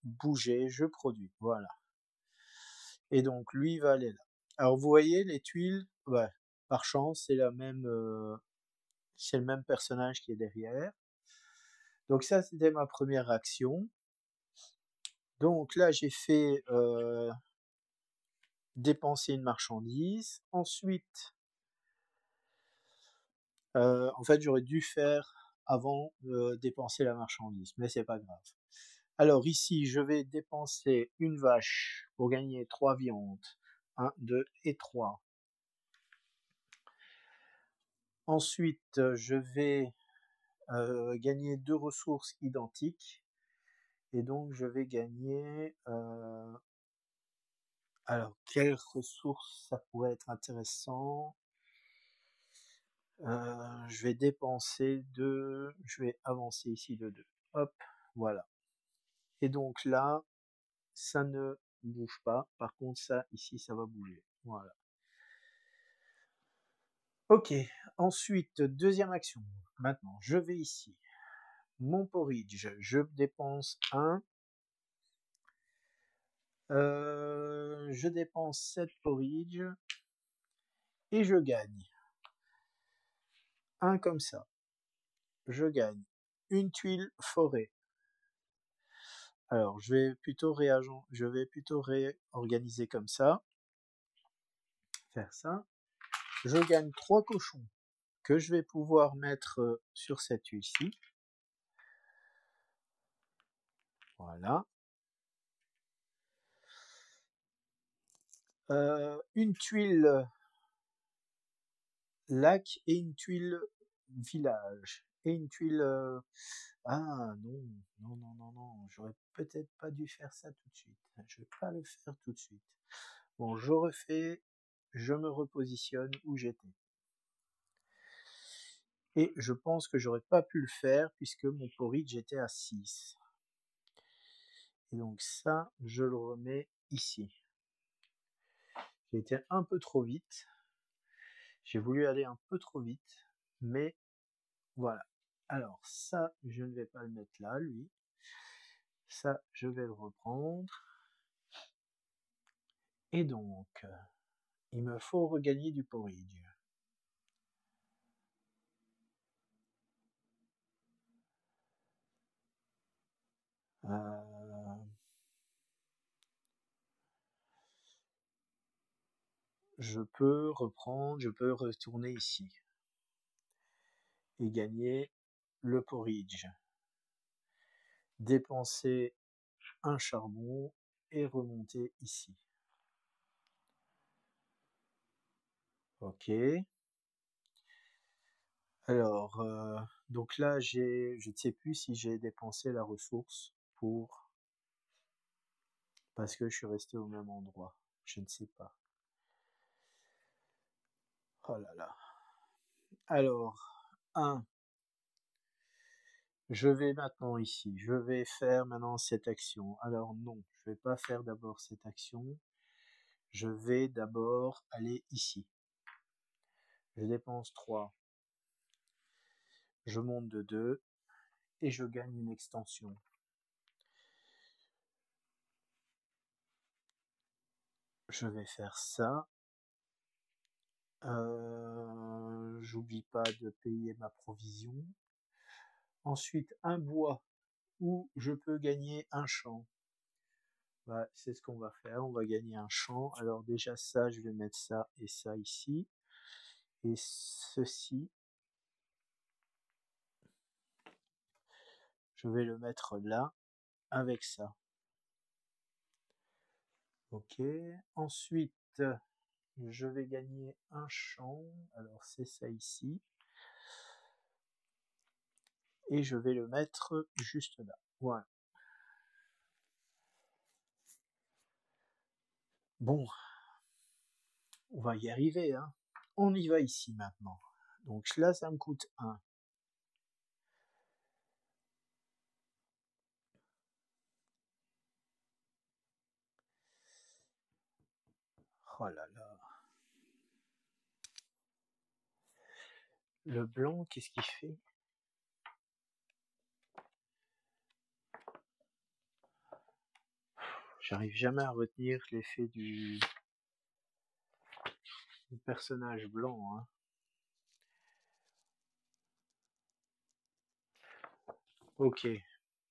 bougé, je produis. Voilà. Et donc, lui va aller là. Alors, vous voyez, les tuiles, par chance, c'est le même personnage qui est derrière. Donc ça, c'était ma première action. Donc là, j'ai fait dépenser une marchandise. Ensuite, en fait, j'aurais dû faire avant dépenser la marchandise, mais c'est pas grave. Alors ici, je vais dépenser une vache pour gagner 3 viandes. 1, 2 et 3. Ensuite, je vais gagner 2 ressources identiques. Et donc, je vais gagner... alors, quelles ressources ça pourrait être intéressant? Je vais dépenser 2... Je vais avancer ici de 2. Hop, voilà. Et donc là, ça ne bouge pas. Par contre, ça, ici, ça va bouger. Voilà. Ok, ensuite, deuxième action. Maintenant, je vais ici. Mon porridge, je dépense 1. Je dépense 7 porridge. Et je gagne. 1 comme ça. Je gagne une tuile forêt. Alors, je vais plutôt réorganiser comme ça. Faire ça. Je gagne 3 cochons que je vais pouvoir mettre sur cette tuile-ci. Voilà. Une tuile lac et une tuile village. Et une tuile... Ah non, j'aurais peut-être pas dû faire ça tout de suite. Je vais pas le faire tout de suite. Bon, je refais, je me repositionne où j'étais. Et je pense que j'aurais pas pu le faire puisque mon porridge était à 6. Et donc ça, je le remets ici. J'ai été un peu trop vite. J'ai voulu aller un peu trop vite, mais voilà. Alors ça, je ne vais pas le mettre là, lui. Ça, je vais le reprendre. Et donc, il me faut regagner du porridge. Je peux retourner ici. Et gagner le porridge. Dépenser un charbon et remonter ici. Ok. Alors, donc là, je ne sais plus si j'ai dépensé la ressource parce que je suis resté au même endroit. Je ne sais pas. Oh là là. Alors, 1. Je vais maintenant ici. Je vais faire maintenant cette action. Alors non, je ne vais pas faire d'abord cette action. Je vais d'abord aller ici. Je dépense 3. Je monte de 2 et je gagne une extension. Je vais faire ça. J'oublie pas de payer ma provision. Ensuite, un bois où je peux gagner un champ. C'est ce qu'on va faire. On va gagner un champ. Alors déjà ça, je vais mettre ça et ça ici. Et ceci, je vais le mettre là avec ça. Ok. Ensuite, je vais gagner un champ. Alors c'est ça ici. Et je vais le mettre juste là. Voilà. Bon, on va y arriver, hein. On y va ici maintenant. Donc là, ça me coûte 1. Oh là là. Le blanc, qu'est-ce qu'il fait? J'arrive jamais à retenir l'effet du personnage blanc, hein. Ok,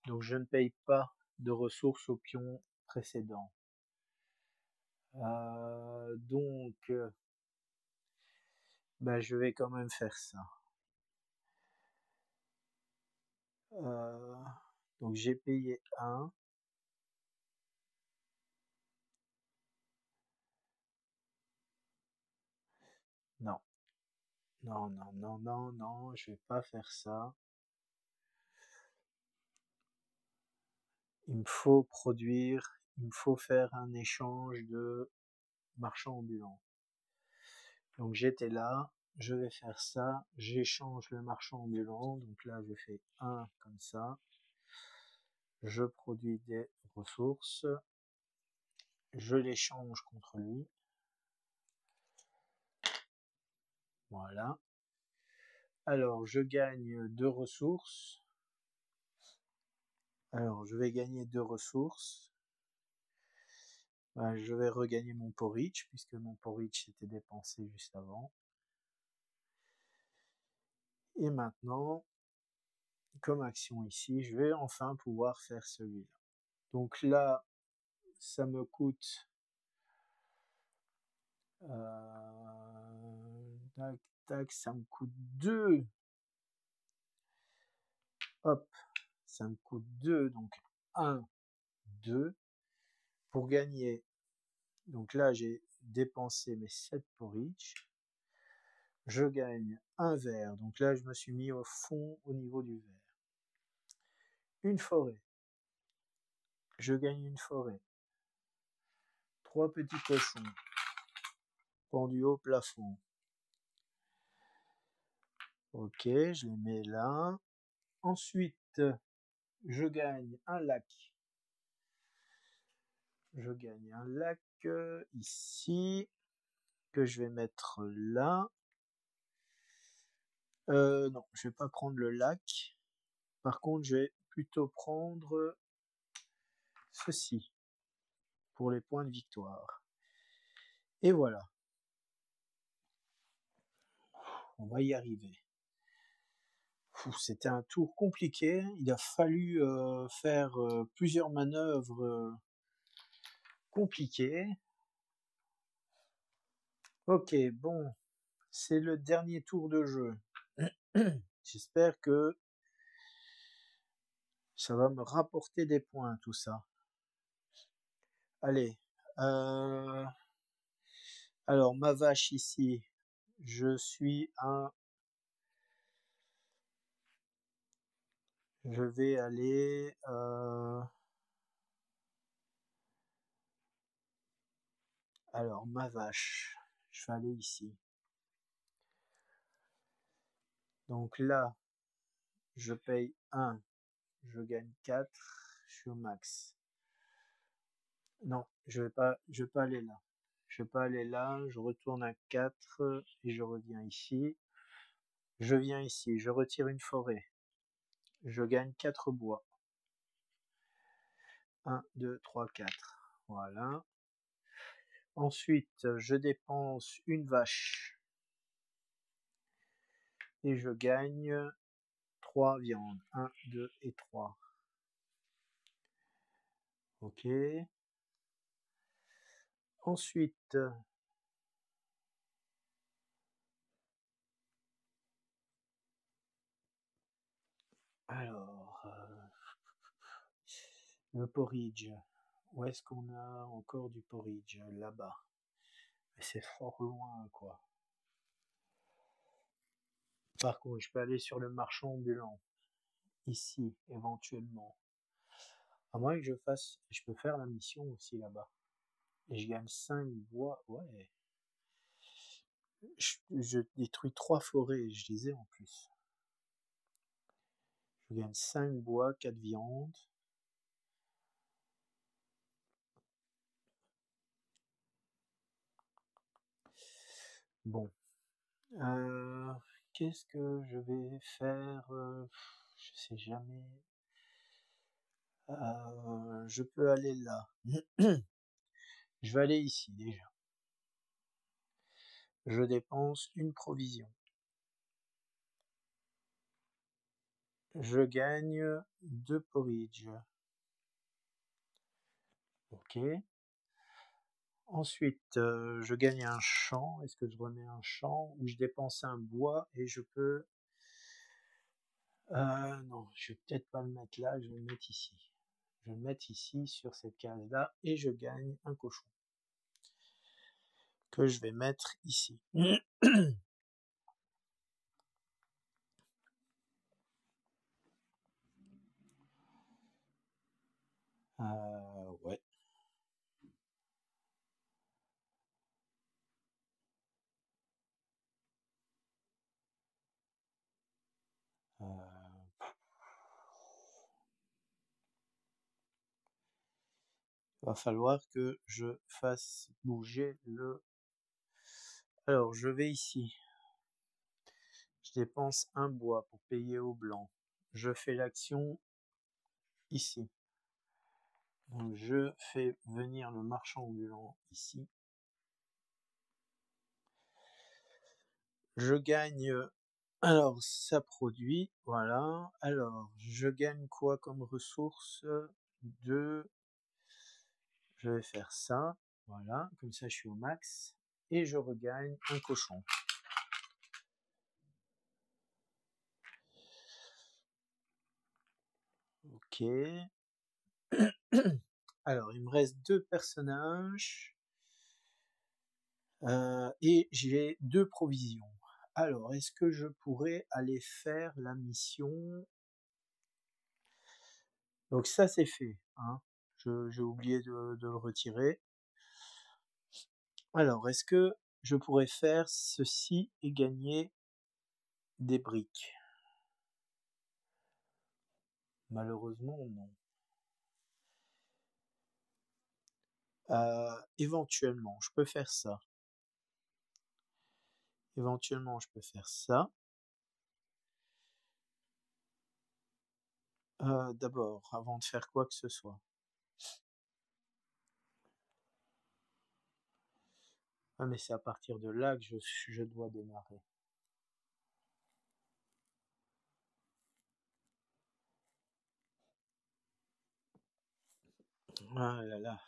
donc je ne paye pas de ressources au pion précédent. Donc, je vais quand même faire ça. Donc j'ai payé 1. Non. Non, non, non, non, non, je vais pas faire ça. Il me faut produire, il me faut faire un échange de marchands ambulants. Donc j'étais là, je vais faire ça, j'échange le marchand ambulant, donc là je fais 1 comme ça. Je produis des ressources, je l'échange contre lui. Voilà. Alors je gagne 2 ressources. Alors je vais gagner 2 ressources. Je vais regagner mon porridge, puisque mon porridge s'était dépensé juste avant. Et maintenant, comme action ici, je vais enfin pouvoir faire celui-là. Donc là, ça me coûte... tac, tac, ça me coûte 2. Hop, ça me coûte 2, donc 1, 2. Pour gagner, donc là j'ai dépensé mes 7 porridge. Je gagne un verre, donc là je me suis mis au fond au niveau du verre. Une forêt. Je gagne une forêt. 3 petits cochons pendus au plafond. Ok, je les mets là. Ensuite, je gagne un lac. Je gagne un lac ici que je vais mettre là. Non, je vais pas prendre le lac. Par contre, je vais plutôt prendre ceci pour les points de victoire. Et voilà. On va y arriver. C'était un tour compliqué. Il a fallu faire plusieurs manœuvres compliquées. Ok, bon, c'est le dernier tour de jeu. J'espère que ça va me rapporter des points, tout ça. Allez. Alors, ma vache ici, je suis un... Je vais aller... Alors, ma vache, je vais aller ici. Donc là, je paye 1, je gagne 4, je suis au max. Non, je vais pas aller là. Je vais pas aller là, je retourne à 4 et je reviens ici. Je viens ici, je retire une forêt. Je gagne 4 bois. 1, 2, 3, 4. Voilà. Ensuite, je dépense une vache. Et je gagne 3 viandes. 1, 2 et 3. Ok. Ensuite, alors, le porridge. Où est-ce qu'on a encore du porridge? Là-bas. Mais c'est fort loin, quoi. Par contre, je peux aller sur le marchand ambulant. Ici, éventuellement. À moins que je fasse... Je peux faire la mission aussi là-bas. Et je gagne 5 bois. Ouais. Je détruis 3 forêts, je disais en plus. Je gagne 5 bois, 4 viandes. Bon. Qu'est-ce que je vais faire? Je sais jamais. Je peux aller là. Je vais aller ici déjà. Je dépense une provision. Je gagne 2 porridge. Ok. Ensuite, je gagne un champ. Est-ce que je remets un champ où je dépense un bois et je peux... non, je vais peut-être pas le mettre là, je vais le mettre ici. Je vais le mettre ici sur cette case-là et je gagne un cochon que je vais mettre ici. Ouais. Va falloir que je fasse bouger le... Alors, je vais ici. Je dépense un bois pour payer au blanc. Je fais l'action ici. Donc, je fais venir le marchand ambulant ici. Je gagne... Alors, ça produit, voilà. Alors, je gagne quoi comme ressource? Je vais faire ça, voilà. Comme ça, je suis au max. Et je regagne un cochon. Ok. Alors, il me reste 2 personnages. Et j'ai 2 provisions. Alors, est-ce que je pourrais aller faire la mission? Donc ça, c'est fait. Hein. J'ai oublié de le retirer. Alors, est-ce que je pourrais faire ceci et gagner des briques? Malheureusement, non. Éventuellement, je peux faire ça. Éventuellement, je peux faire ça. D'abord, avant de faire quoi que ce soit. Ah, mais c'est à partir de là que je dois démarrer. Ah là là.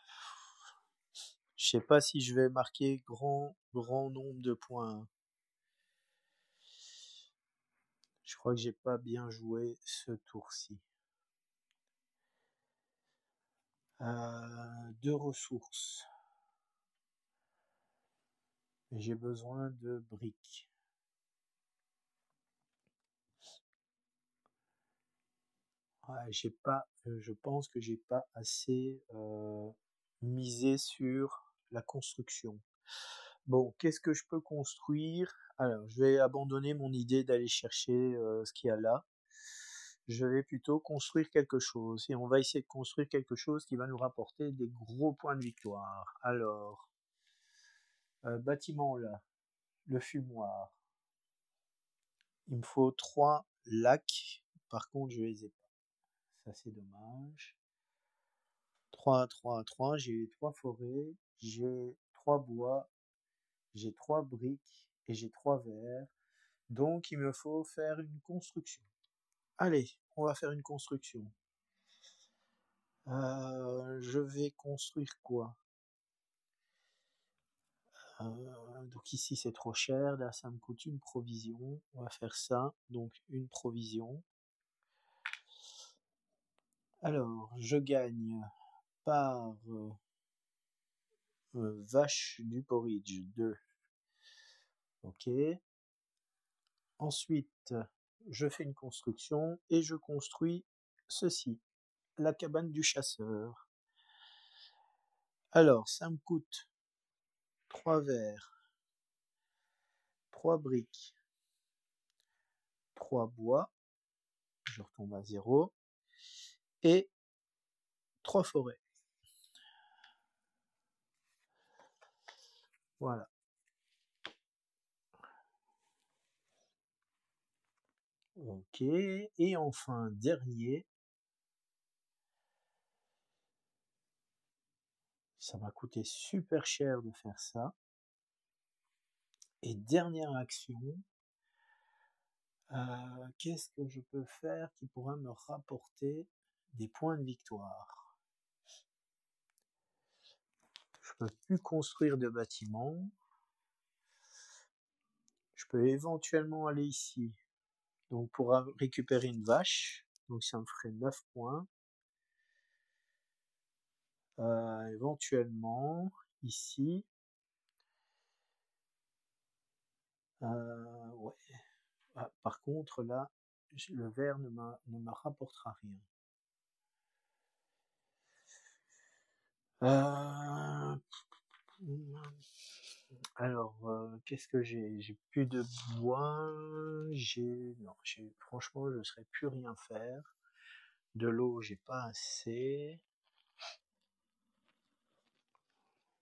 Je sais pas si je vais marquer grand nombre de points. Je crois que j'ai pas bien joué ce tour-ci. 2 ressources. J'ai besoin de briques. Ouais, je pense que j'ai pas assez misé sur la construction. Bon, qu'est-ce que je peux construire? Alors, je vais abandonner mon idée d'aller chercher ce qu'il y a là. Je vais plutôt construire quelque chose. Et on va essayer de construire quelque chose qui va nous rapporter des gros points de victoire. Alors, bâtiment là, le fumoir. Il me faut 3 lacs. Par contre, je les ai pas. Ça, c'est dommage. 3, 3, 3. J'ai 3 forêts. J'ai 3 bois. J'ai 3 briques. Et j'ai 3 verres. Donc, il me faut faire une construction. Allez, on va faire une construction. Je vais construire quoi? Donc ici c'est trop cher, là ça me coûte une provision. On va faire ça, donc une provision. Alors, je gagne par vache du porridge 2. Ok. Ensuite, je fais une construction et je construis ceci. la cabane du chasseur. Alors, ça me coûte 3 verres, 3 briques, 3 bois, je retombe à 0, et 3 forêts. Voilà. Ok, et enfin, dernier, ça m'a coûté super cher de faire ça. Et dernière action, qu'est-ce que je peux faire qui pourra me rapporter des points de victoire? Je peux plus construire de bâtiments. Je peux éventuellement aller ici. Donc pour récupérer une vache, donc ça me ferait 9 points. Éventuellement, ici, ouais. Ah, par contre, là, le vert ne me rapportera rien. Alors, qu'est-ce que j'ai? J'ai plus de bois. Non, franchement, je ne saurais plus rien faire. De l'eau, j'ai pas assez.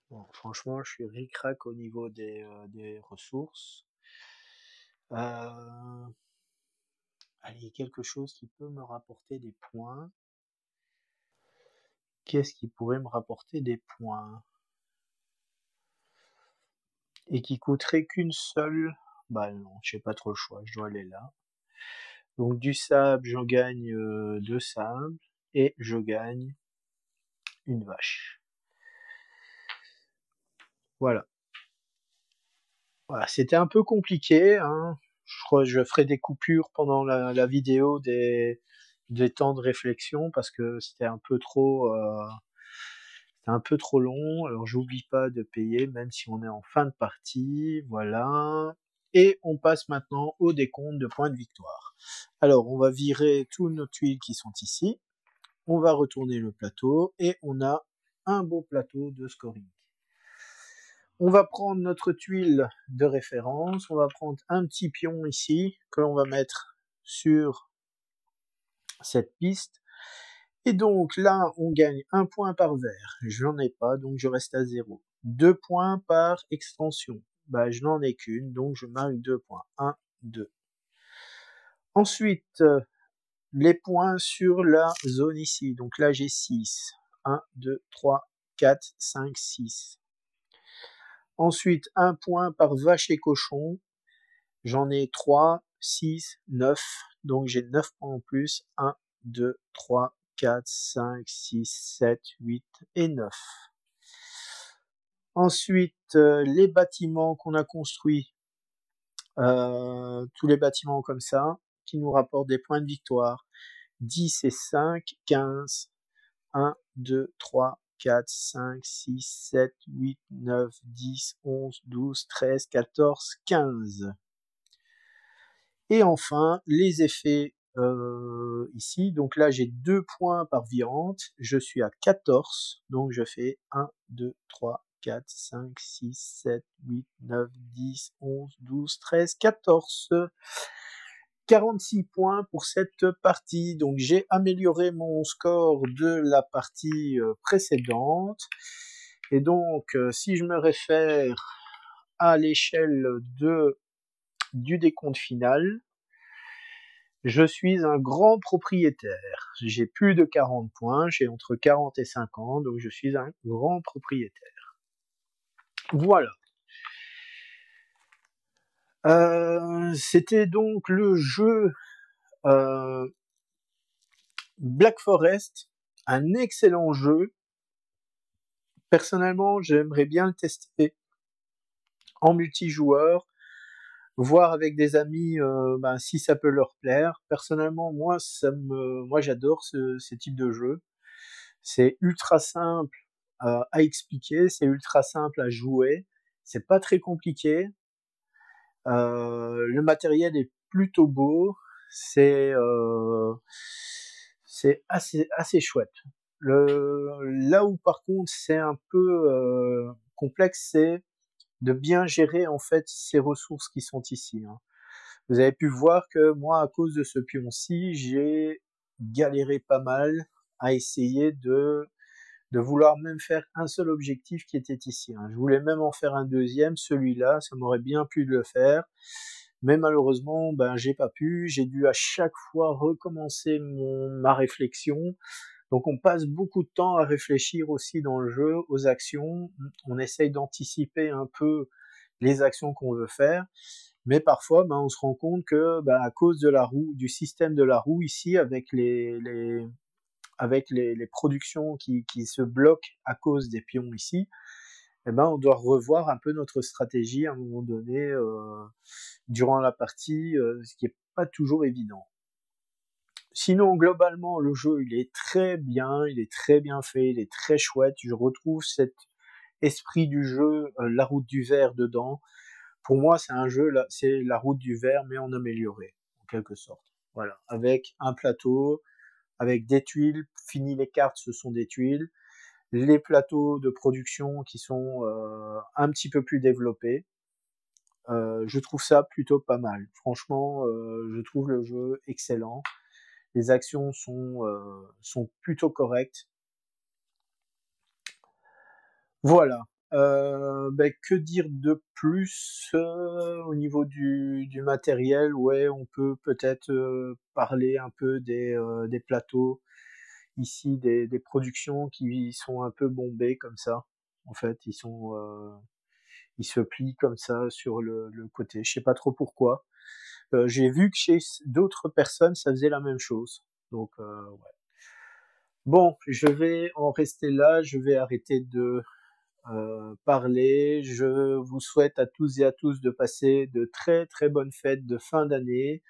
Bon, franchement, je suis ric-rac au niveau des ressources. Allez, quelque chose qui peut me rapporter des points. Qu'est-ce qui pourrait me rapporter des points? Et qui coûterait qu'une seule? Bah non, j'ai pas trop le choix, je dois aller là. Donc du sable, j'en gagne 2 sables et je gagne une vache. Voilà. Voilà, c'était un peu compliqué, hein. Je crois que je ferai des coupures pendant la vidéo des temps de réflexion parce que c'était un peu trop long. Alors j'oublie pas de payer même si on est en fin de partie. Voilà. Et on passe maintenant au décompte de points de victoire. Alors on va virer toutes nos tuiles qui sont ici. On va retourner le plateau et on a un beau plateau de scoring. On va prendre notre tuile de référence, on va prendre un petit pion ici que l'on va mettre sur cette piste. Et donc là, on gagne 1 point par vert. Je n'en ai pas, donc je reste à 0. 2 points par extension. Bah, je n'en ai qu'une, donc je marque 2 points. 1, 2. Ensuite, les points sur la zone ici. Donc là, j'ai 6. 1, 2, 3, 4, 5, 6. Ensuite, 1 point par vache et cochon. J'en ai 3, 6, 9. Donc j'ai 9 points en plus. 1, 2, 3, 4, 5, 6, 7, 8 et 9. Ensuite, les bâtiments qu'on a construits. Tous les bâtiments comme ça, qui nous rapportent des points de victoire. 10 et 5, 15. 1, 2, 3, 4, 5, 6, 7, 8, 9, 10, 11, 12, 13, 14, 15. Et enfin, les effets ici. Donc là, j'ai 2 points par viande. Je suis à 14. Donc je fais 1, 2, 3, 4, 5, 6, 7, 8, 9, 10, 11, 12, 13, 14. 46 points pour cette partie. Donc j'ai amélioré mon score de la partie précédente. Et donc, si je me réfère à l'échelle du décompte final, je suis un grand propriétaire. J'ai plus de 40 points, j'ai entre 40 et 50, donc je suis un grand propriétaire. Voilà. C'était donc le jeu Black Forest, un excellent jeu. Personnellement, j'aimerais bien le tester en multijoueur, voir avec des amis si ça peut leur plaire. Personnellement, moi j'adore ce type de jeu. C'est ultra simple à expliquer, c'est ultra simple à jouer, c'est pas très compliqué. Le matériel est plutôt beau, c'est c'est assez chouette. Là où par contre c'est un peu complexe, c'est de bien gérer en fait ces ressources qui sont ici, hein. Vous avez pu voir que moi, à cause de ce pion-ci, j'ai galéré pas mal à essayer de vouloir même faire un seul objectif qui était ici, hein. Je voulais même en faire un deuxième, celui-là, ça m'aurait bien pu le faire. Mais malheureusement, ben, j'ai pas pu. J'ai dû à chaque fois recommencer ma réflexion. Donc on passe beaucoup de temps à réfléchir aussi dans le jeu aux actions. On essaye d'anticiper un peu les actions qu'on veut faire. Mais parfois, ben, on se rend compte que, ben, à cause de la roue, du système de la roue ici, avec les productions qui se bloquent à cause des pions ici, eh ben, on doit revoir un peu notre stratégie à un moment donné durant la partie, ce qui est pas toujours évident. Sinon, globalement, le jeu, il est très bien fait, il est très chouette. Je retrouve cet esprit du jeu, la route du ver dedans. Pour moi, c'est un jeu, c'est la route du ver, mais en amélioré, en quelque sorte. Voilà, avec un plateau, avec des tuiles. Fini les cartes, ce sont des tuiles. Les plateaux de production qui sont un petit peu plus développés. Je trouve ça plutôt pas mal. Franchement, je trouve le jeu excellent. Les actions sont plutôt correctes. Voilà. Ben, que dire de plus au niveau du matériel? Ouais, on peut peut-être parler un peu des plateaux ici, des productions qui sont un peu bombées comme ça. En fait, ils se plient comme ça sur le côté. Je sais pas trop pourquoi. J'ai vu que chez d'autres personnes, ça faisait la même chose. Donc, ouais. Bon, je vais en rester là. Je vais arrêter de parler. Je vous souhaite à tous et à tous de passer de très très bonnes fêtes de fin d'année.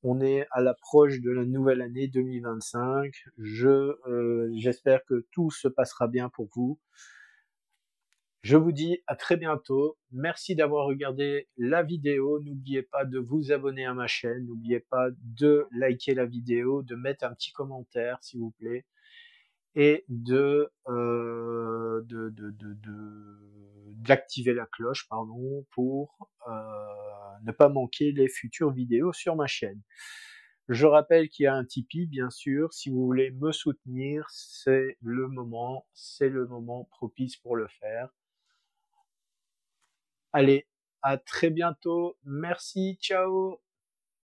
On est à l'approche de la nouvelle année 2025. J'espère que tout se passera bien pour vous. Je vous dis à très bientôt. Merci d'avoir regardé la vidéo. N'oubliez pas de vous abonner à ma chaîne. N'oubliez pas de liker la vidéo, de mettre un petit commentaire, s'il vous plaît, et d'activer la cloche, pardon, pour ne pas manquer les futures vidéos sur ma chaîne. Je rappelle qu'il y a un Tipeee, bien sûr. Si vous voulez me soutenir, c'est le moment propice pour le faire. Allez, à très bientôt. Merci, ciao.